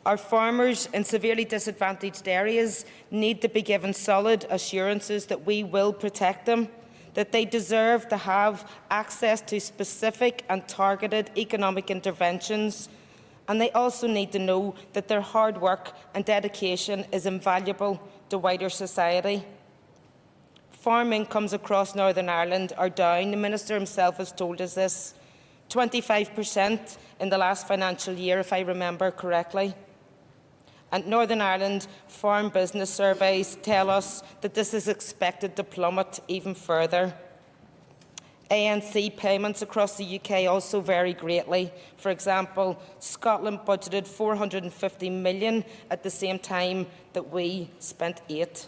Our farmers in severely disadvantaged areas need to be given solid assurances that we will protect them, that they deserve to have access to specific and targeted economic interventions, and they also need to know that their hard work and dedication is invaluable to wider society. Farm incomes across Northern Ireland are down. The Minister himself has told us this. 25% in the last financial year, if I remember correctly. And Northern Ireland farm business surveys tell us that this is expected to plummet even further. ANC payments across the UK also vary greatly. For example, Scotland budgeted £450 million at the same time that we spent £8.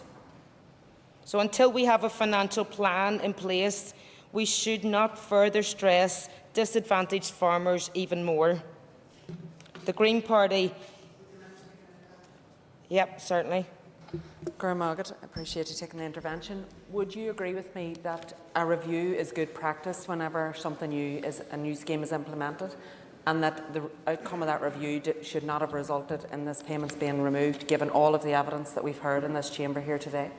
So until we have a financial plan in place, we should not further stress disadvantaged farmers even more. The Green Party... Yep, certainly. Gurmagat, I appreciate you taking the intervention. Would you agree with me that a review is good practice whenever something new a new scheme is implemented, and that the outcome of that review should not have resulted in this payments being removed, given all of the evidence that we've heard in this chamber here today?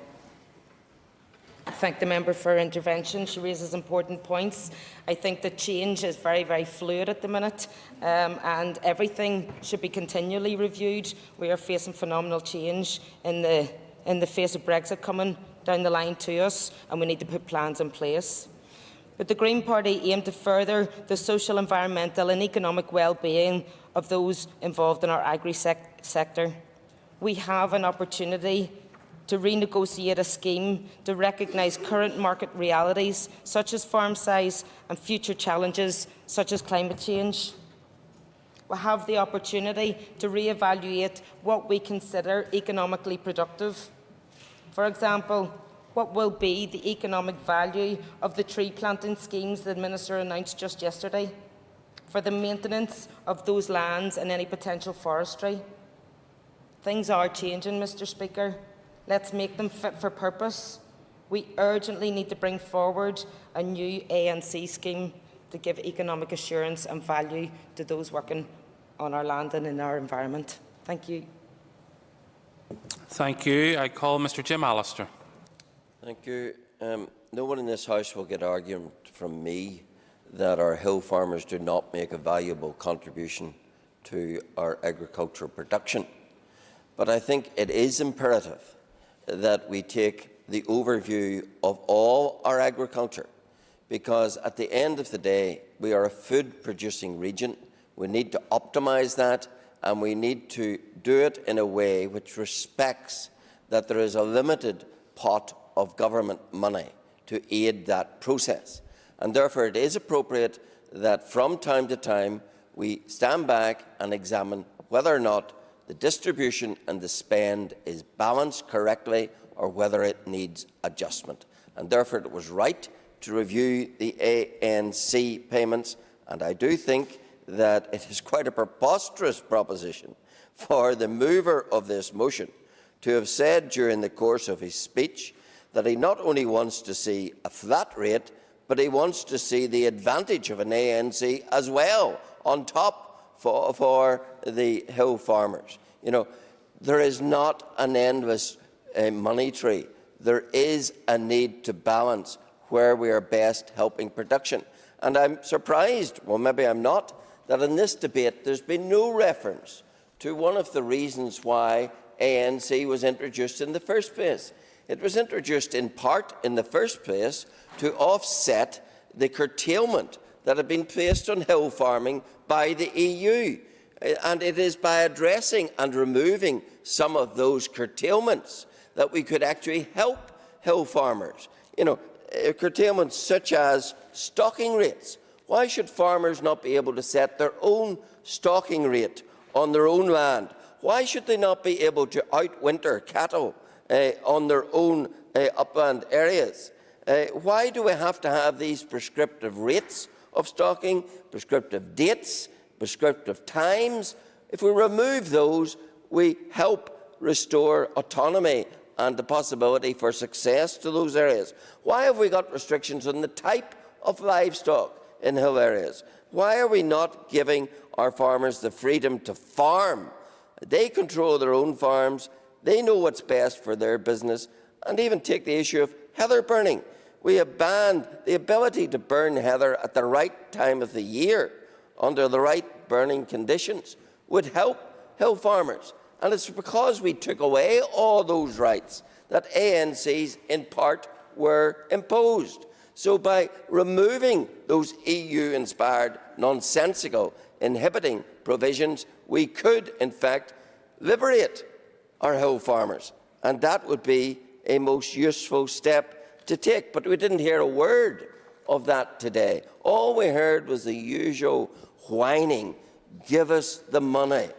I thank the member for her intervention. She raises important points. I think that change is very, very fluid at the minute, and everything should be continually reviewed. We are facing phenomenal change in the face of Brexit coming down the line to us, and we need to put plans in place. But the Green Party aim to further the social, environmental and economic well-being of those involved in our agri-sector. We have an opportunity to renegotiate a scheme to recognise current market realities, such as farm size, and future challenges, such as climate change. We have the opportunity to re-evaluate what we consider economically productive. For example, what will be the economic value of the tree planting schemes the Minister announced just yesterday for the maintenance of those lands and any potential forestry? Things are changing, Mr. Speaker. Let's make them fit for purpose. We urgently need to bring forward a new ANC scheme to give economic assurance and value to those working on our land and in our environment. Thank you. Thank you. I call Mr. Jim Allister. Thank you. No one in this House will get argument from me that our hill farmers do not make a valuable contribution to our agricultural production. But I think it is imperative that we take the overview of all our agriculture, because at the end of the day, we are a food-producing region. We need to optimise that, and we need to do it in a way which respects that there is a limited pot of government money to aid that process. And therefore, it is appropriate that from time to time we stand back and examine whether or not the distribution and the spend is balanced correctly or whether it needs adjustment. And therefore it was right to review the ANC payments, and I do think that it is quite a preposterous proposition for the mover of this motion to have said during the course of his speech that he not only wants to see a flat rate, but he wants to see the advantage of an ANC as well on top for the hill farmers. You know, there is not an endless money tree. There is a need to balance where we are best helping production. And I'm surprised, well maybe I'm not, that in this debate there's been no reference to one of the reasons why ANC was introduced in the first place. It was introduced in part in the first place to offset the curtailment that had been placed on hill farming by the EU. And it is by addressing and removing some of those curtailments that we could actually help hill farmers. curtailments such as stocking rates. Why should farmers not be able to set their own stocking rate on their own land? Why should they not be able to outwinter cattle on their own upland areas? Why do we have to have these prescriptive rates of stocking, prescriptive dates, prescriptive times? If we remove those, we help restore autonomy and the possibility for success to those areas. Why have we got restrictions on the type of livestock in hill areas? Why are we not giving our farmers the freedom to farm? They control their own farms, they know what's best for their business, and even take the issue of heather burning. We have banned the ability to burn heather at the right time of the year, under the right burning conditions, would help hill farmers. And it's because we took away all those rights that ANCs, in part, were imposed. So by removing those EU-inspired, nonsensical, inhibiting provisions, we could, in fact, liberate our hill farmers. And that would be a most useful step to take. But we didn't hear a word of that today. All we heard was the usual whining, give us the money,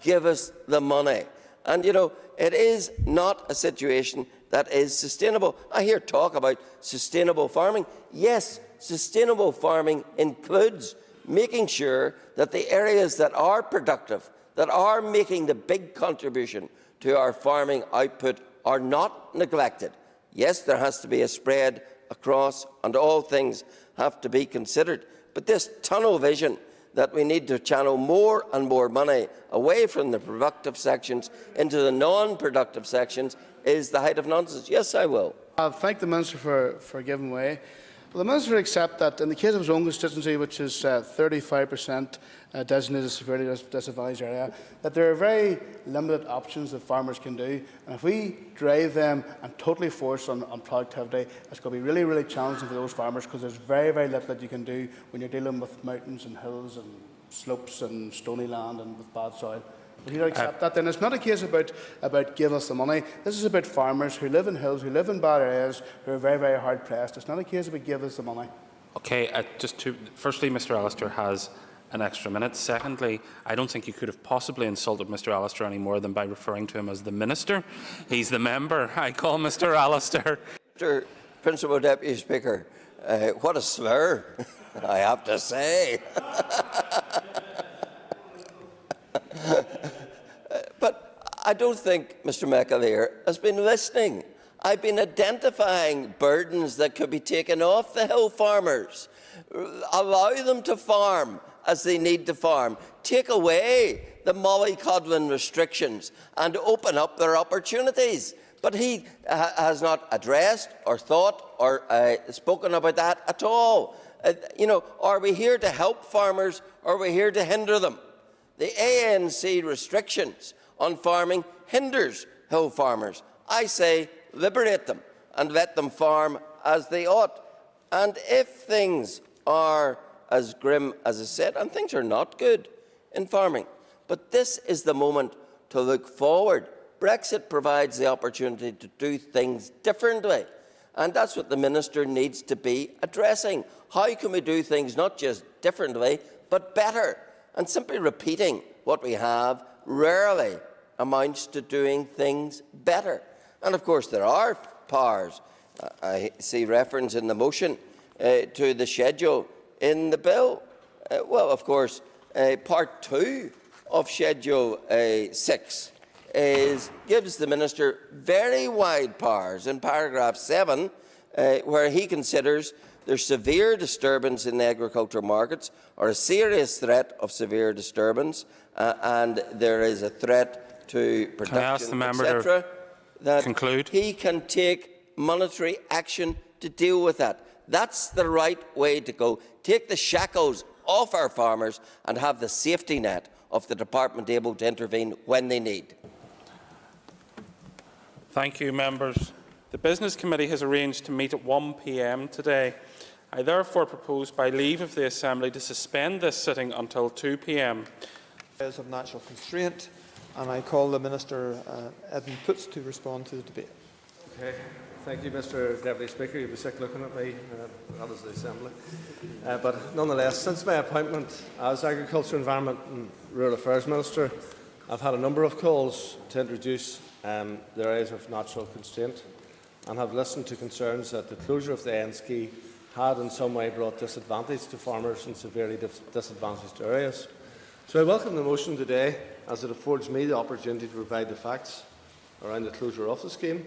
give us the money. And, it is not a situation that is sustainable. I hear talk about sustainable farming. Yes, sustainable farming includes making sure that the areas that are productive, that are making the big contribution to our farming output, are not neglected. Yes, there has to be a spread across, and all things have to be considered. But this tunnel vision that we need to channel more and more money away from the productive sections into the non-productive sections is the height of nonsense. Yes, I will. I thank the Minister for giving way. Will the Minister accept that in the case of his own constituency, which is 35% designated as severely disadvantaged area, that there are very limited options that farmers can do, and if we drive them and totally force on productivity, it's going to be really, really challenging for those farmers, because there's very, very little that you can do when you're dealing with mountains and hills and slopes and stony land and with bad soil. Will you not accept that? Then it's not a case about give us the money. This is about farmers who live in hills, who live in bad areas, who are very, very hard pressed. It's not a case about give us the money. Okay, firstly, Mr. Allister has an extra minute. Secondly, I don't think you could have possibly insulted Mr. Allister any more than by referring to him as the Minister. He's the member. I call Mr. Allister. Mr. Principal Deputy Speaker, what a slur, I have to say. But I don't think Mr. McAleer has been listening. I've been identifying burdens that could be taken off the hill farmers. Allow them to farm as they need to farm. Take away the mollycoddling restrictions and open up their opportunities. But he has not addressed or thought or spoken about that at all. Are we here to help farmers, or are we here to hinder them? The ANC restrictions on farming hinders hill farmers. I say liberate them and let them farm as they ought. And if things are as grim as I said, and things are not good in farming, but this is the moment to look forward. Brexit provides the opportunity to do things differently, and that's what the Minister needs to be addressing. How can we do things not just differently, but better? And simply repeating what we have rarely amounts to doing things better. And of course there are powers. I see reference in the motion to the schedule in the bill. Well, of course, Part 2 of Schedule 6 gives the Minister very wide powers in paragraph 7, where he considers there's severe disturbance in the agricultural markets, or a serious threat of severe disturbance, and there is a threat to production, etc., that conclude? He can take monetary action to deal with that. That's the right way to go. Take the shackles off our farmers and have the safety net of the department able to intervene when they need. Thank you, members. The Business Committee has arranged to meet at 1 p.m. today. I therefore propose, by leave of the Assembly, to suspend this sitting until 2 p.m. Of natural constraint, and I call the Minister Edmund Putz to respond to the debate. Okay. Thank you, Mr Deputy Speaker. You'll be sick looking at me, that is the Assembly. But nonetheless, since my appointment as Agriculture, Environment and Rural Affairs Minister, I've had a number of calls to introduce the areas of natural constraint and have listened to concerns that the closure of the ANC had in some way brought disadvantage to farmers in severely disadvantaged areas. So I welcome the motion today as it affords me the opportunity to provide the facts around the closure of the scheme,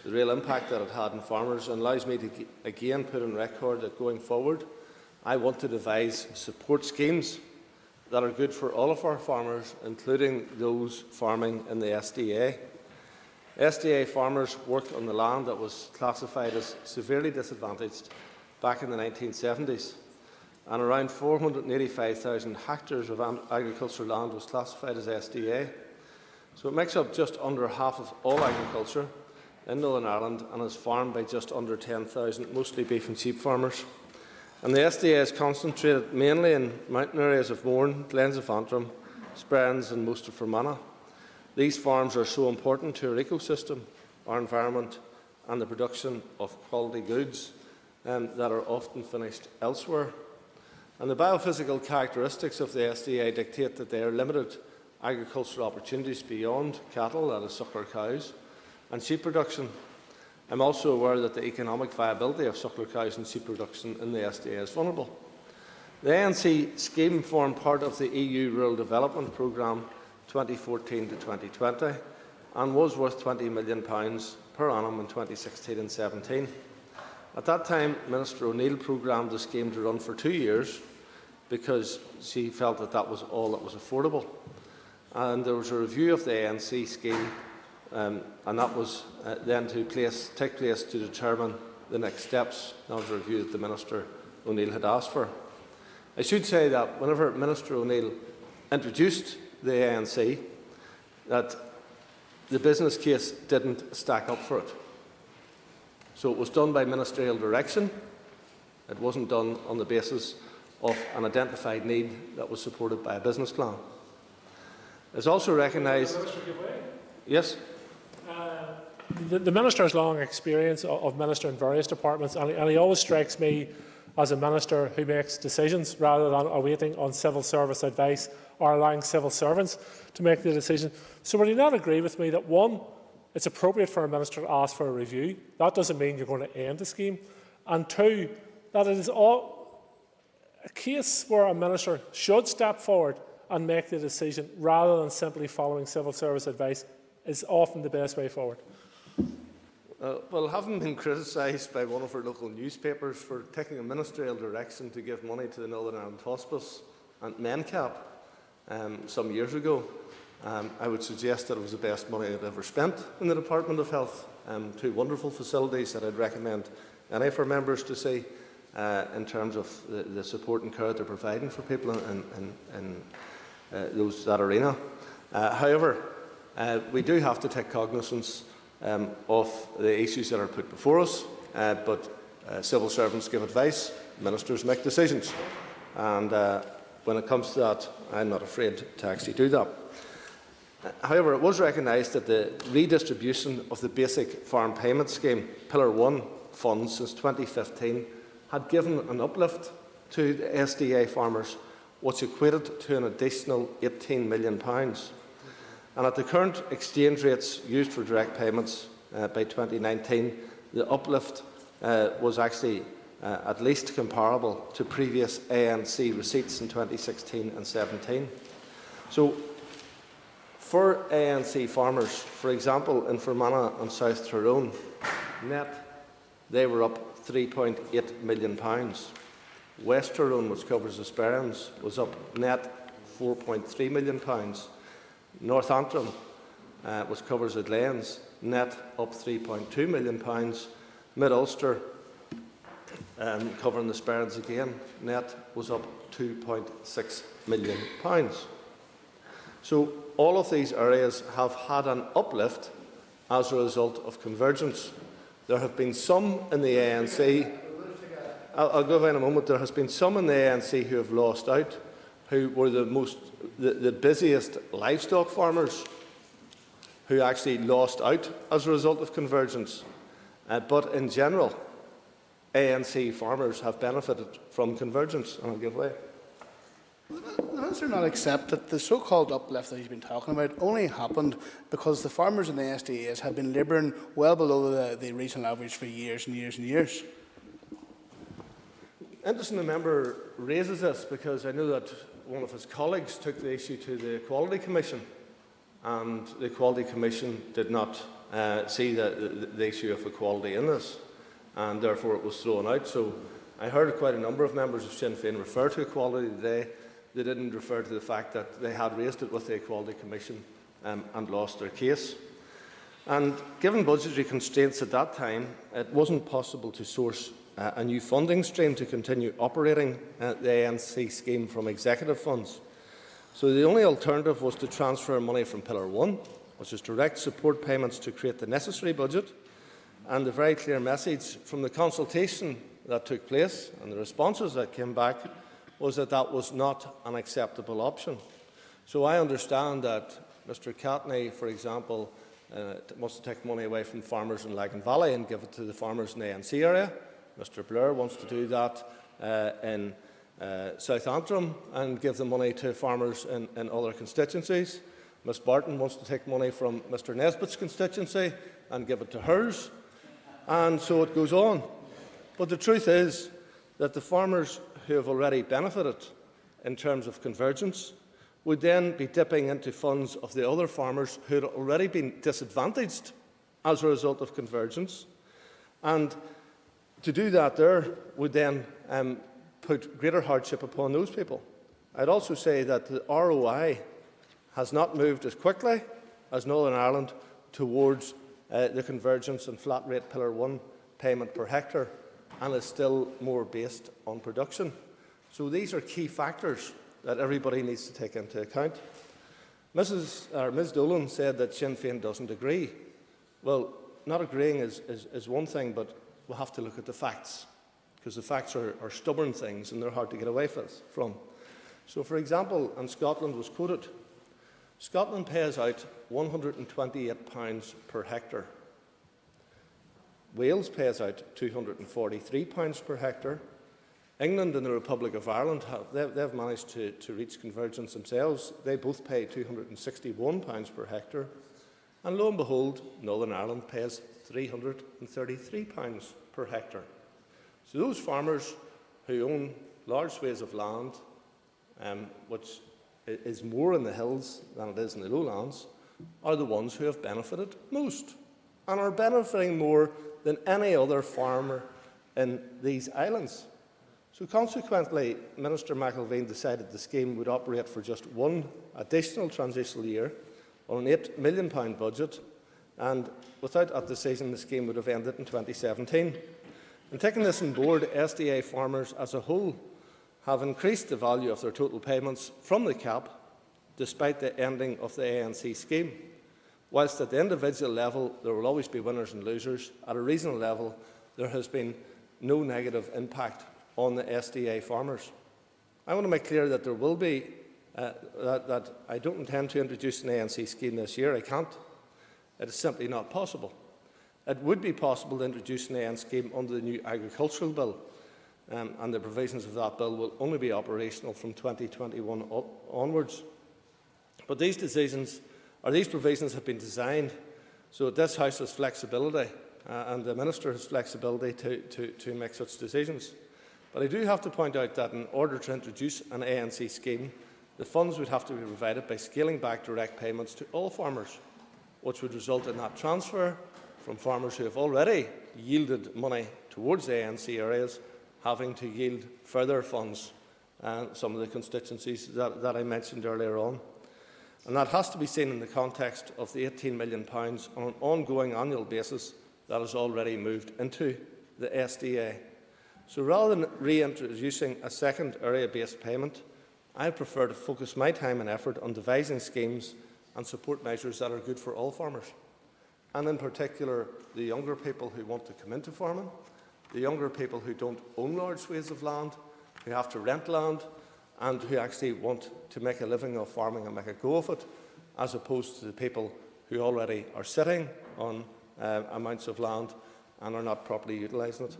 the real impact that it had on farmers, and allows me to again put on record that going forward I want to devise support schemes that are good for all of our farmers, including those farming in the SDA. SDA farmers worked on the land that was classified as severely disadvantaged back in the 1970s, and around 485,000 hectares of agricultural land was classified as SDA. So it makes up just under half of all agriculture in Northern Ireland and is farmed by just under 10,000, mostly beef and sheep farmers. And the SDA is concentrated mainly in mountain areas of Mourne, Glens of Antrim, Sperrins and most of Fermanagh. These farms are so important to our ecosystem, our environment and the production of quality goods that are often finished elsewhere. And the biophysical characteristics of the SDA dictate that there are limited agricultural opportunities beyond cattle, that is suckler cows, and sheep production. I'm also aware that the economic viability of suckler cows and sheep production in the SDA is vulnerable. The ANC scheme formed part of the EU Rural Development Programme 2014 to 2020 and was worth £20 million per annum in 2016 and 17. At that time, Minister O'Neill programmed the scheme to run for 2 years because she felt that that was all that was affordable. And there was a review of the ANC scheme, and that was then to take place to determine the next steps. That was a review that the Minister O'Neill had asked for. I should say that whenever Minister O'Neill introduced the ANC, that the business case didn't stack up for it. So it was done by ministerial direction. It wasn't done on the basis of an identified need that was supported by a business plan. It's also recognised. Yes. The Minister has long experience of Minister in various departments, and he always strikes me as a Minister who makes decisions rather than awaiting on civil service advice or allowing civil servants to make the decision. So would you not agree with me that, one, it's appropriate for a Minister to ask for a review? That doesn't mean you're going to end the scheme. And two, that it is all a case where a Minister should step forward and make the decision rather than simply following civil service advice is often the best way forward. Well, having been criticised by one of our local newspapers for taking a ministerial direction to give money to the Northern Ireland Hospice and MenCap some years ago, I would suggest that it was the best money I'd ever spent in the Department of Health. Two wonderful facilities that I'd recommend any of our members to see in terms of the support and care they're providing for people in that arena. However, we do have to take cognizance of the issues that are put before us, but civil servants give advice, ministers make decisions, and when it comes to that, I'm not afraid to actually do that. However, it was recognised that the redistribution of the Basic Farm Payment Scheme, Pillar 1 funds since 2015 had given an uplift to the SDA farmers, which equated to an additional £18 million. And at the current exchange rates used for direct payments by 2019, the uplift was actually at least comparable to previous ANC receipts in 2016 and 17. So, for ANC farmers, for example, in Fermanagh and South Tyrone, net they were up £3.8 million. West Tyrone, which covers the Sperrins, was up net £4.3 million. North Antrim, which covers the Glens, net up £3.2 million. Mid-Ulster, covering the Sperrins again, net was up £2.6 million. So all of these areas have had an uplift as a result of convergence. There have been some in the ANC, I'll go over in a moment, there has been some in the ANC who have lost out, who were the busiest livestock farmers, who actually lost out as a result of convergence. but in general, ANC farmers have benefited from convergence, and I'll give way. The Minister not accept that the so-called uplift that he's been talking about only happened because the farmers in the SDAs have been labouring well below the regional average for years and years and years? Interesting the member raises this because I know that one of his colleagues took the issue to the Equality Commission, and the Equality Commission did not see the issue of equality in this, and therefore it was thrown out. So I heard quite a number of members of Sinn Féin refer to equality today. They didn't refer to the fact that they had raised it with the Equality Commission and lost their case. And given budgetary constraints at that time, it wasn't possible to source a new funding stream to continue operating the ANC scheme from executive funds. So the only alternative was to transfer money from Pillar 1, which is direct support payments to create the necessary budget. And the very clear message from the consultation that took place and the responses that came back was that that was not an acceptable option. So I understand that Mr Catney, for example, wants to take money away from farmers in Lagan Valley and give it to the farmers in the ANC area. Mr Blair wants to do that in South Antrim and give the money to farmers in other constituencies. Ms Barton wants to take money from Mr Nesbitt's constituency and give it to hers. And so it goes on. But the truth is that the farmers who have already benefited in terms of convergence would then be dipping into funds of the other farmers who had already been disadvantaged as a result of convergence. And to do that there would then put greater hardship upon those people. I'd also say that the ROI has not moved as quickly as Northern Ireland towards the convergence and flat rate Pillar 1 payment per hectare, and is still more based on production. So these are key factors that everybody needs to take into account. Ms Dolan said that Sinn Féin doesn't agree. Well, not agreeing is one thing, but we'll have to look at the facts, because the facts are stubborn things and they're hard to get away from. So, for example, and Scotland was quoted, Scotland pays out £128 per hectare. Wales pays out £243 per hectare. England and the Republic of Ireland they've managed to reach convergence themselves. They both pay £261 per hectare. And lo and behold, Northern Ireland pays £333 per hectare. So those farmers who own large swathes of land, which is more in the hills than it is in the lowlands, are the ones who have benefited most and are benefiting more than any other farmer in these islands. So consequently, Minister McIlveen decided the scheme would operate for just one additional transitional year on an £8 million budget, and without that decision the scheme would have ended in 2017. And taking this on board, SDA farmers as a whole have increased the value of their total payments from the cap despite the ending of the ANC scheme. Whilst at the individual level there will always be winners and losers, at a regional level there has been no negative impact on the SDA farmers. I want to make clear that there will be, that I don't intend to introduce an ANC scheme this year. I can't. It is simply not possible. It would be possible to introduce an ANC scheme under the new agricultural bill, and the provisions of that bill will only be operational from 2021 onwards. But these provisions have been designed so that this House has flexibility and the Minister has flexibility to make such decisions. But I do have to point out that in order to introduce an ANC scheme, the funds would have to be provided by scaling back direct payments to all farmers, which would result in that transfer from farmers who have already yielded money towards the ANC areas having to yield further funds and some of the constituencies that I mentioned earlier on. And that has to be seen in the context of the £18 million on an ongoing annual basis that has already moved into the SDA. So rather than reintroducing a second area-based payment, I prefer to focus my time and effort on devising schemes and support measures that are good for all farmers, and in particular the younger people who want to come into farming, the younger people who don't own large swathes of land, who have to rent land, and who actually want to make a living of farming and make a go of it, as opposed to the people who already are sitting on amounts of land and are not properly utilising it.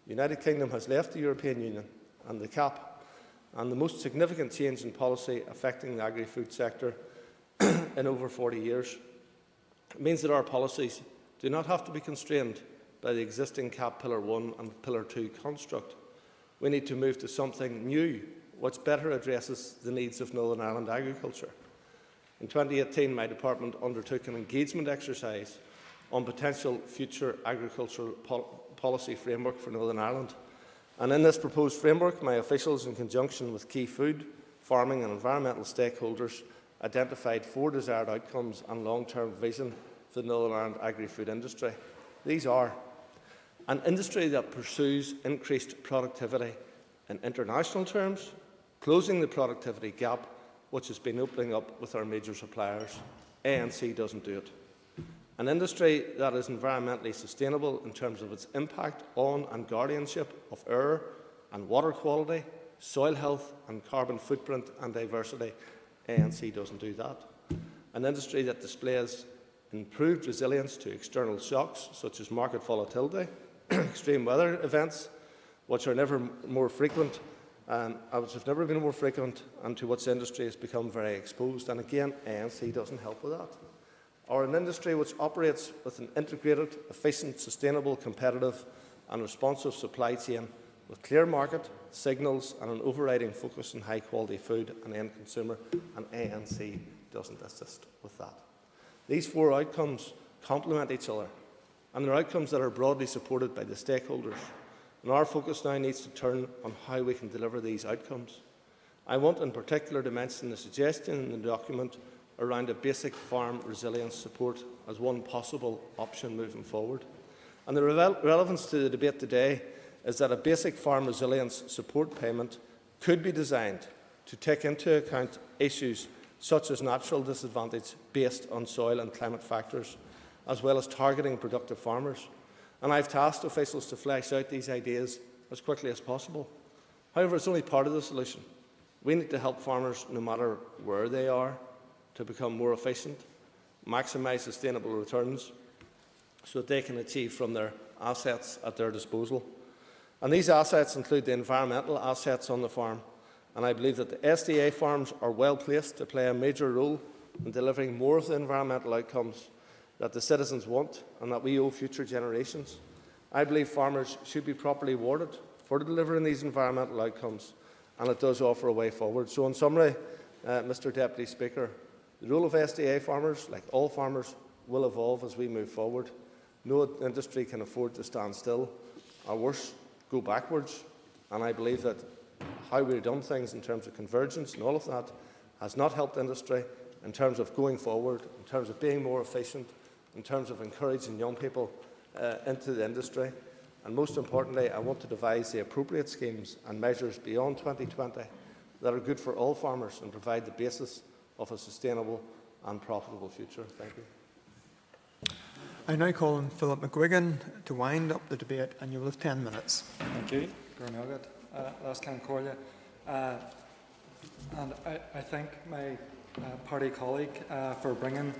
The United Kingdom has left the European Union and the CAP, and the most significant change in policy affecting the agri-food sector in over 40 years. It means that our policies do not have to be constrained by the existing CAP Pillar 1 and Pillar 2 construct. We need to move to something new, which better addresses the needs of Northern Ireland agriculture. In 2018, my department undertook an engagement exercise on potential future agricultural policy framework for Northern Ireland. And in this proposed framework, my officials, in conjunction with key food, farming and environmental stakeholders, identified 4 desired outcomes and long-term vision for the Northern Ireland agri-food industry. These are an industry that pursues increased productivity in international terms, closing the productivity gap which has been opening up with our major suppliers. ANC doesn't do it. An industry that is environmentally sustainable in terms of its impact on and guardianship of air and water quality, soil health and carbon footprint and diversity. ANC doesn't do that. An industry that displays improved resilience to external shocks such as market volatility, extreme weather events, which are never more frequent, which have never been more frequent, and to which industry has become very exposed. And again, ANC doesn't help with that. Or an industry which operates with an integrated, efficient, sustainable, competitive and responsive supply chain with clear market signals and an overriding focus on high-quality food and end consumer, and ANC doesn't assist with that. These 4 outcomes complement each other, and they're outcomes that are broadly supported by the stakeholders. And our focus now needs to turn on how we can deliver these outcomes. I want in particular to mention the suggestion in the document around a basic farm resilience support as one possible option moving forward. And the relevance to the debate today is that a basic farm resilience support payment could be designed to take into account issues such as natural disadvantage based on soil and climate factors, as well as targeting productive farmers. And I've tasked officials to flesh out these ideas as quickly as possible. However, it's only part of the solution. We need to help farmers, no matter where they are, to become more efficient, maximise sustainable returns, so that they can achieve from their assets at their disposal. And these assets include the environmental assets on the farm. And I believe that the SDA farms are well placed to play a major role in delivering more of the environmental outcomes that the citizens want and that we owe future generations. I believe farmers should be properly rewarded for delivering these environmental outcomes, and it does offer a way forward. So in summary, Mr Deputy Speaker, the role of SDA farmers, like all farmers, will evolve as we move forward. No industry can afford to stand still, or worse, go backwards. And I believe that how we've done things in terms of convergence and all of that has not helped industry in terms of going forward, in terms of being more efficient, in terms of encouraging young people into the industry. And most importantly, I want to devise the appropriate schemes and measures beyond 2020 that are good for all farmers and provide the basis of a sustainable and profitable future. Thank you. I now call on Philip McGuigan to wind up the debate, and you will have 10 minutes. Thank you. Last can call you. And I thank my party colleague for bringing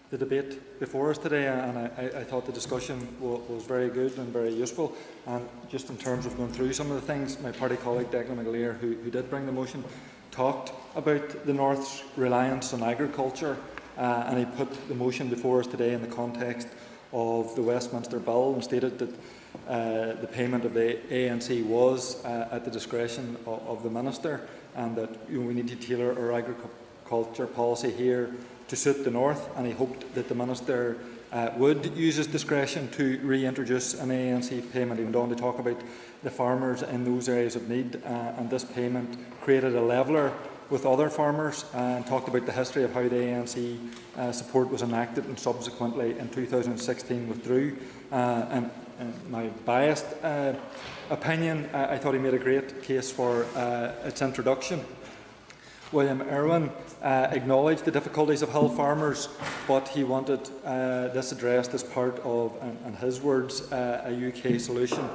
the debate before us today, and I thought the discussion was very good and very useful. And just in terms of going through some of the things, my party colleague Declan McAleer, who did bring the motion, talked about the North's reliance on agriculture, and he put the motion before us today in the context of the Westminster Bill and stated that the payment of the ANC was at the discretion of the Minister, and that we need to tailor our agriculture policy here to suit the North, and he hoped that the Minister would use his discretion to reintroduce an ANC payment. He went on to talk about the farmers in those areas of need, and this payment created a leveller with other farmers, and talked about the history of how the ANC support was enacted and subsequently in 2016 withdrew. And in my biased opinion, I thought he made a great case for its introduction. William Irwin acknowledged the difficulties of hill farmers, but he wanted this addressed as part of, in his words, a UK solution.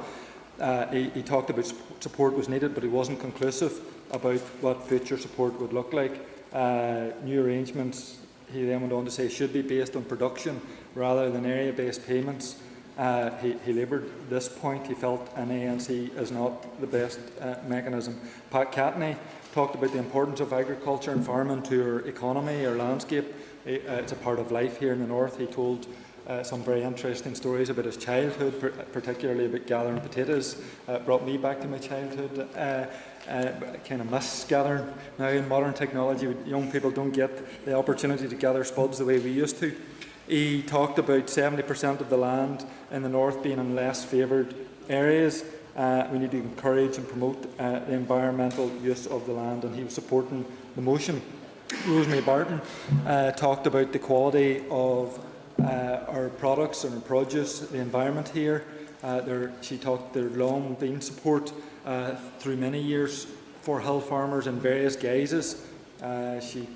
He talked about support was needed, but he wasn't conclusive about what future support would look like. New arrangements, he then went on to say, should be based on production rather than area-based payments. He laboured this point. He felt an ANC is not the best mechanism. Pat Catney talked about the importance of agriculture and farming to our economy, our landscape. It's a part of life here in the north. He told some very interesting stories about his childhood, particularly about gathering potatoes. Brought me back to my childhood. Kind of miss gathering now in modern technology. Young people don't get the opportunity to gather spuds the way we used to. He talked about 70% of the land in the north being in less favoured areas. We need to encourage and promote the environmental use of the land, and he was supporting the motion. Rosemary Barton talked about the quality of our products and our produce, the environment here. She talked there's long been support through many years for hill farmers in various guises. She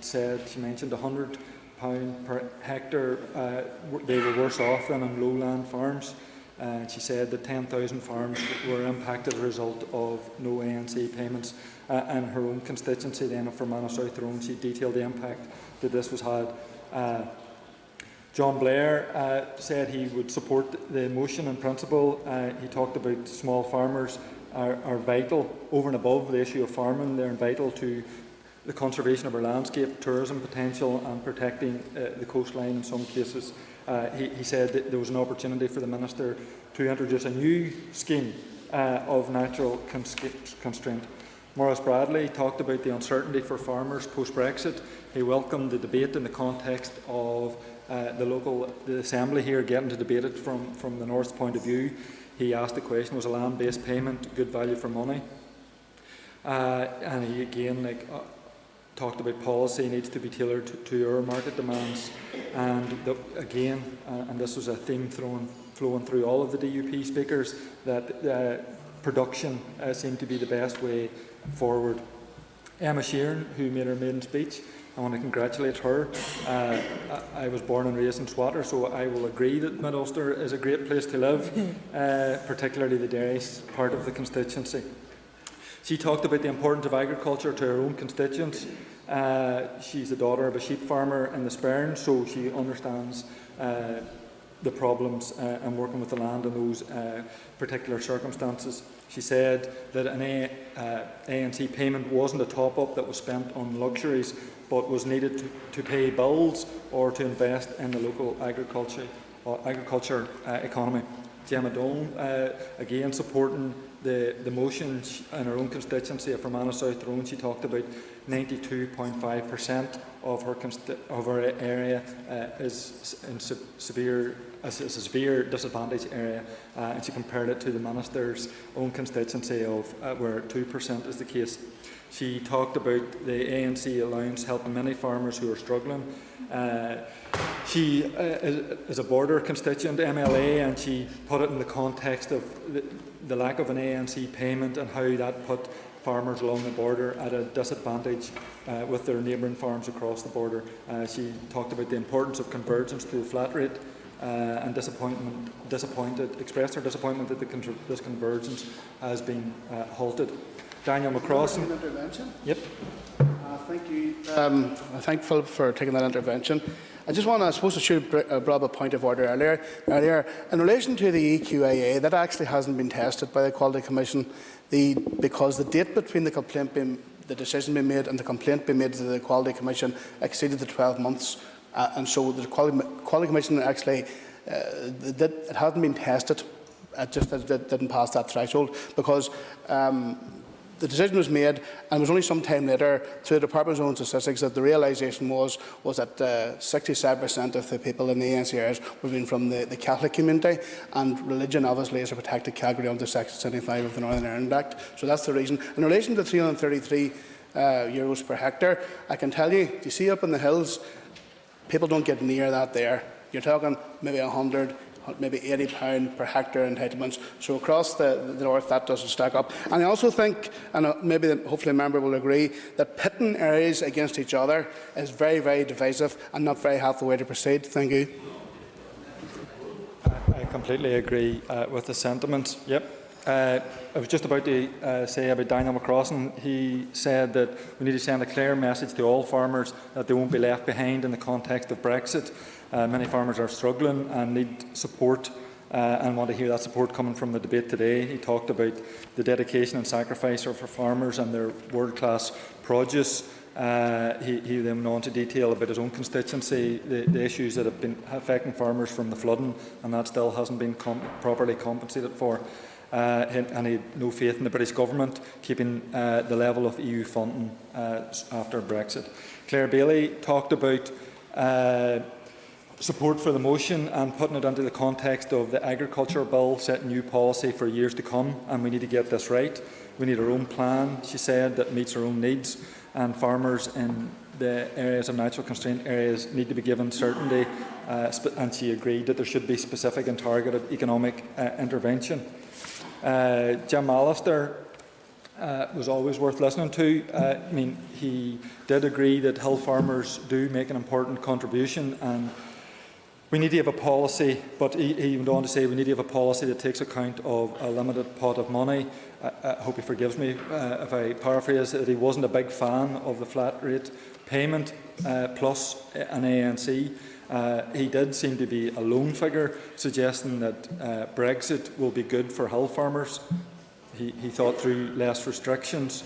mentioned £100 per hectare. They were worse off than on lowland farms. She said that 10,000 farms were impacted as a result of no ANC payments. And her own constituency then of Fermanagh South Tyrone, she detailed the impact that this was had. John Blair said he would support the motion in principle. He talked about small farmers are vital over and above the issue of farming. They're vital to the conservation of our landscape, tourism potential and protecting the coastline in some cases. He said that there was an opportunity for the Minister to introduce a new scheme of natural constraint. Maurice Bradley talked about the uncertainty for farmers post-Brexit. He welcomed the debate in the context of the Assembly here getting to debate it from the North's point of view. He asked the question, was a land-based payment good value for money? And he again talked about policy needs to be tailored to our market demands. And and this was a theme flowing through all of the DUP speakers, that production seemed to be the best way forward. Emma Sheeran, who made her maiden speech, I want to congratulate her. I was born and raised in Swatter, so I will agree that Mid Ulster is a great place to live, particularly the dairy part of the constituency. She talked about the importance of agriculture to her own constituents. She's the daughter of a sheep farmer in the Sperrin, so she understands the problems and working with the land in those particular circumstances. She said that an ANC payment wasn't a top-up that was spent on luxuries, but was needed to pay bills or to invest in the local agriculture economy. Gemma Dolan, again supporting the motion in her own constituency of Fermanagh South Tyrone. She talked about 92.5% of her area is in a severe disadvantaged area, and she compared it to the Minister's own constituency of where 2% is the case. She talked about the ANC allowance helping many farmers who are struggling. She is a border constituent MLA, and she put it in the context of the lack of an ANC payment and how that put farmers along the border at a disadvantage with their neighbouring farms across the border. She talked about the importance of convergence to the flat rate and expressed her disappointment that this convergence has been halted. Daniel McCrossan. Yep. Thank you. I thank Philip for taking that intervention. I just want to, I suppose I should have brought up a point of order earlier. In relation to the EQAA, that actually hasn't been tested by the Quality Commission because the date between the decision being made and the complaint being made to the Quality Commission exceeded the 12 months. And so the Quality Commission actually, it hasn't been tested. It just didn't pass that threshold because the decision was made, and it was only some time later, through the Department's own statistics, that the realisation was that 67% of the people in the ANC areas were being from the Catholic community, and religion obviously is a protected category under Section 75 of the Northern Ireland Act. So that's the reason. In relation to €333 per hectare, I can tell you, you see up in the hills, people don't get near that there. You're talking maybe 100, maybe £80 per hectare entitlements. So across the north, that doesn't stack up. And I also think, and hopefully a member will agree, that pitting areas against each other is very, very divisive and not very helpful way to proceed. Thank you. I completely agree with the sentiment. Yep. I was just about to say about Daniel McCrossan. He said that we need to send a clear message to all farmers that they won't be left behind in the context of Brexit. Many farmers are struggling and need support and want to hear that support coming from the debate today. He talked about the dedication and sacrifice of our farmers and their world-class produce. He then went on to detail about his own constituency, the issues that have been affecting farmers from the flooding, and that still hasn't been properly compensated for. And he had no faith in the British government keeping the level of EU funding after Brexit. Claire Bailey talked about support for the motion and putting it into the context of the agriculture bill setting new policy for years to come, and we need to get this right. We need our own plan, she said, that meets our own needs, and farmers in the areas of natural constraint areas need to be given certainty, and she agreed that there should be specific and targeted economic intervention. Jim Allister was always worth listening to. I mean, he did agree that hill farmers do make an important contribution, and we need to have a policy, but he went on to say we need to have a policy that takes account of a limited pot of money. I hope he forgives me if I paraphrase that he wasn't a big fan of the flat rate payment plus an ANC. He did seem to be a lone figure, suggesting that Brexit will be good for hill farmers. He thought through less restrictions.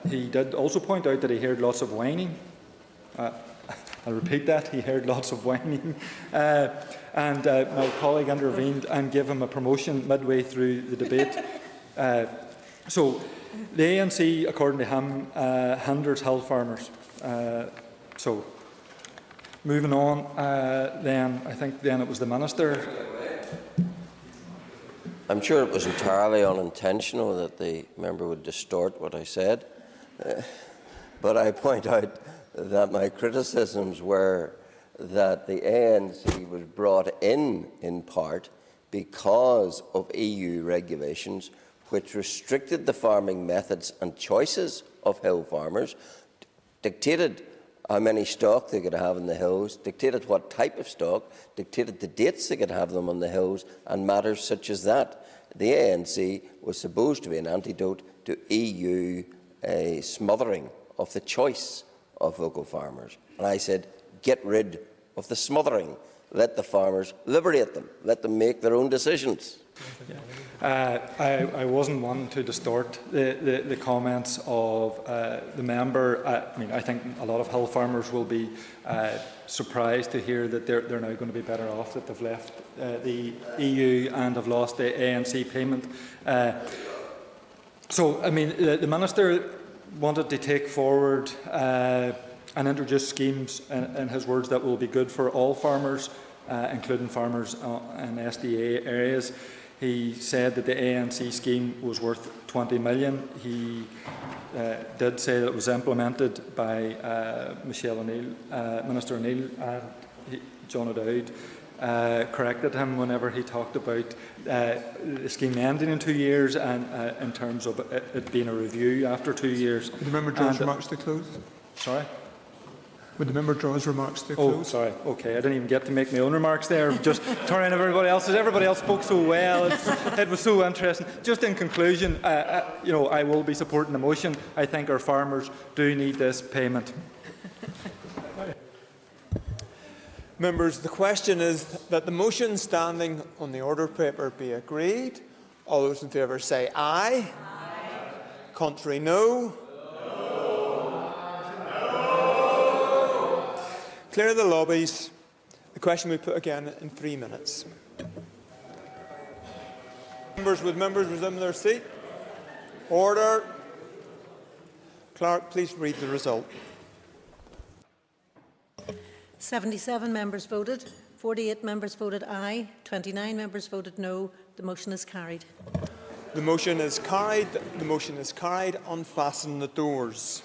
He did also point out that he heard lots of whining. I'll repeat that, he heard lots of whining. And my colleague intervened and gave him a promotion midway through the debate. So the ANC, according to him, hinders hill farmers. So moving on, then I think then it was the Minister. I'm sure it was entirely unintentional that the member would distort what I said, but I point out that my criticisms were that the ANC was brought in part because of EU regulations which restricted the farming methods and choices of hill farmers, dictated how many stock they could have in the hills, dictated what type of stock, dictated the dates they could have them on the hills, and matters such as that. The ANC was supposed to be an antidote to EU smothering of the choice of local farmers. And I said, get rid of the smothering. Let the farmers liberate them. Let them make their own decisions. I wasn't one to distort the comments of the member. I mean, I think a lot of hill farmers will be surprised to hear that they're now going to be better off that they've left the EU and have lost the ANC payment. So, I mean, the Minister wanted to take forward and introduce schemes, in his words, that will be good for all farmers, including farmers in SDA areas. He said that the ANC scheme was worth 20 million. He did say that it was implemented by Michelle O'Neill, Minister O'Neill, and John O'Dowd corrected him whenever he talked about the scheme ending in 2 years and in terms of it being a review after 2 years. Would the member draw his remarks to close? Sorry? Would the member draw his remarks to close? Oh, sorry. Okay, I didn't even get to make my own remarks there. Just turning everybody else's. Everybody else spoke so well. It was so interesting. Just in conclusion, you know, I will be supporting the motion. I think our farmers do need this payment. Members, the question is that the motion standing on the order paper be agreed. All those in favour say aye. Aye. Contrary, no. Clear the lobbies. The question will be put again in 3 minutes. Would members resume their seat? Order. Clerk, please read the result. 77 members voted. 48 members voted aye. 29 members voted no. The motion is carried. The motion is carried. The motion is carried. Unfasten the doors.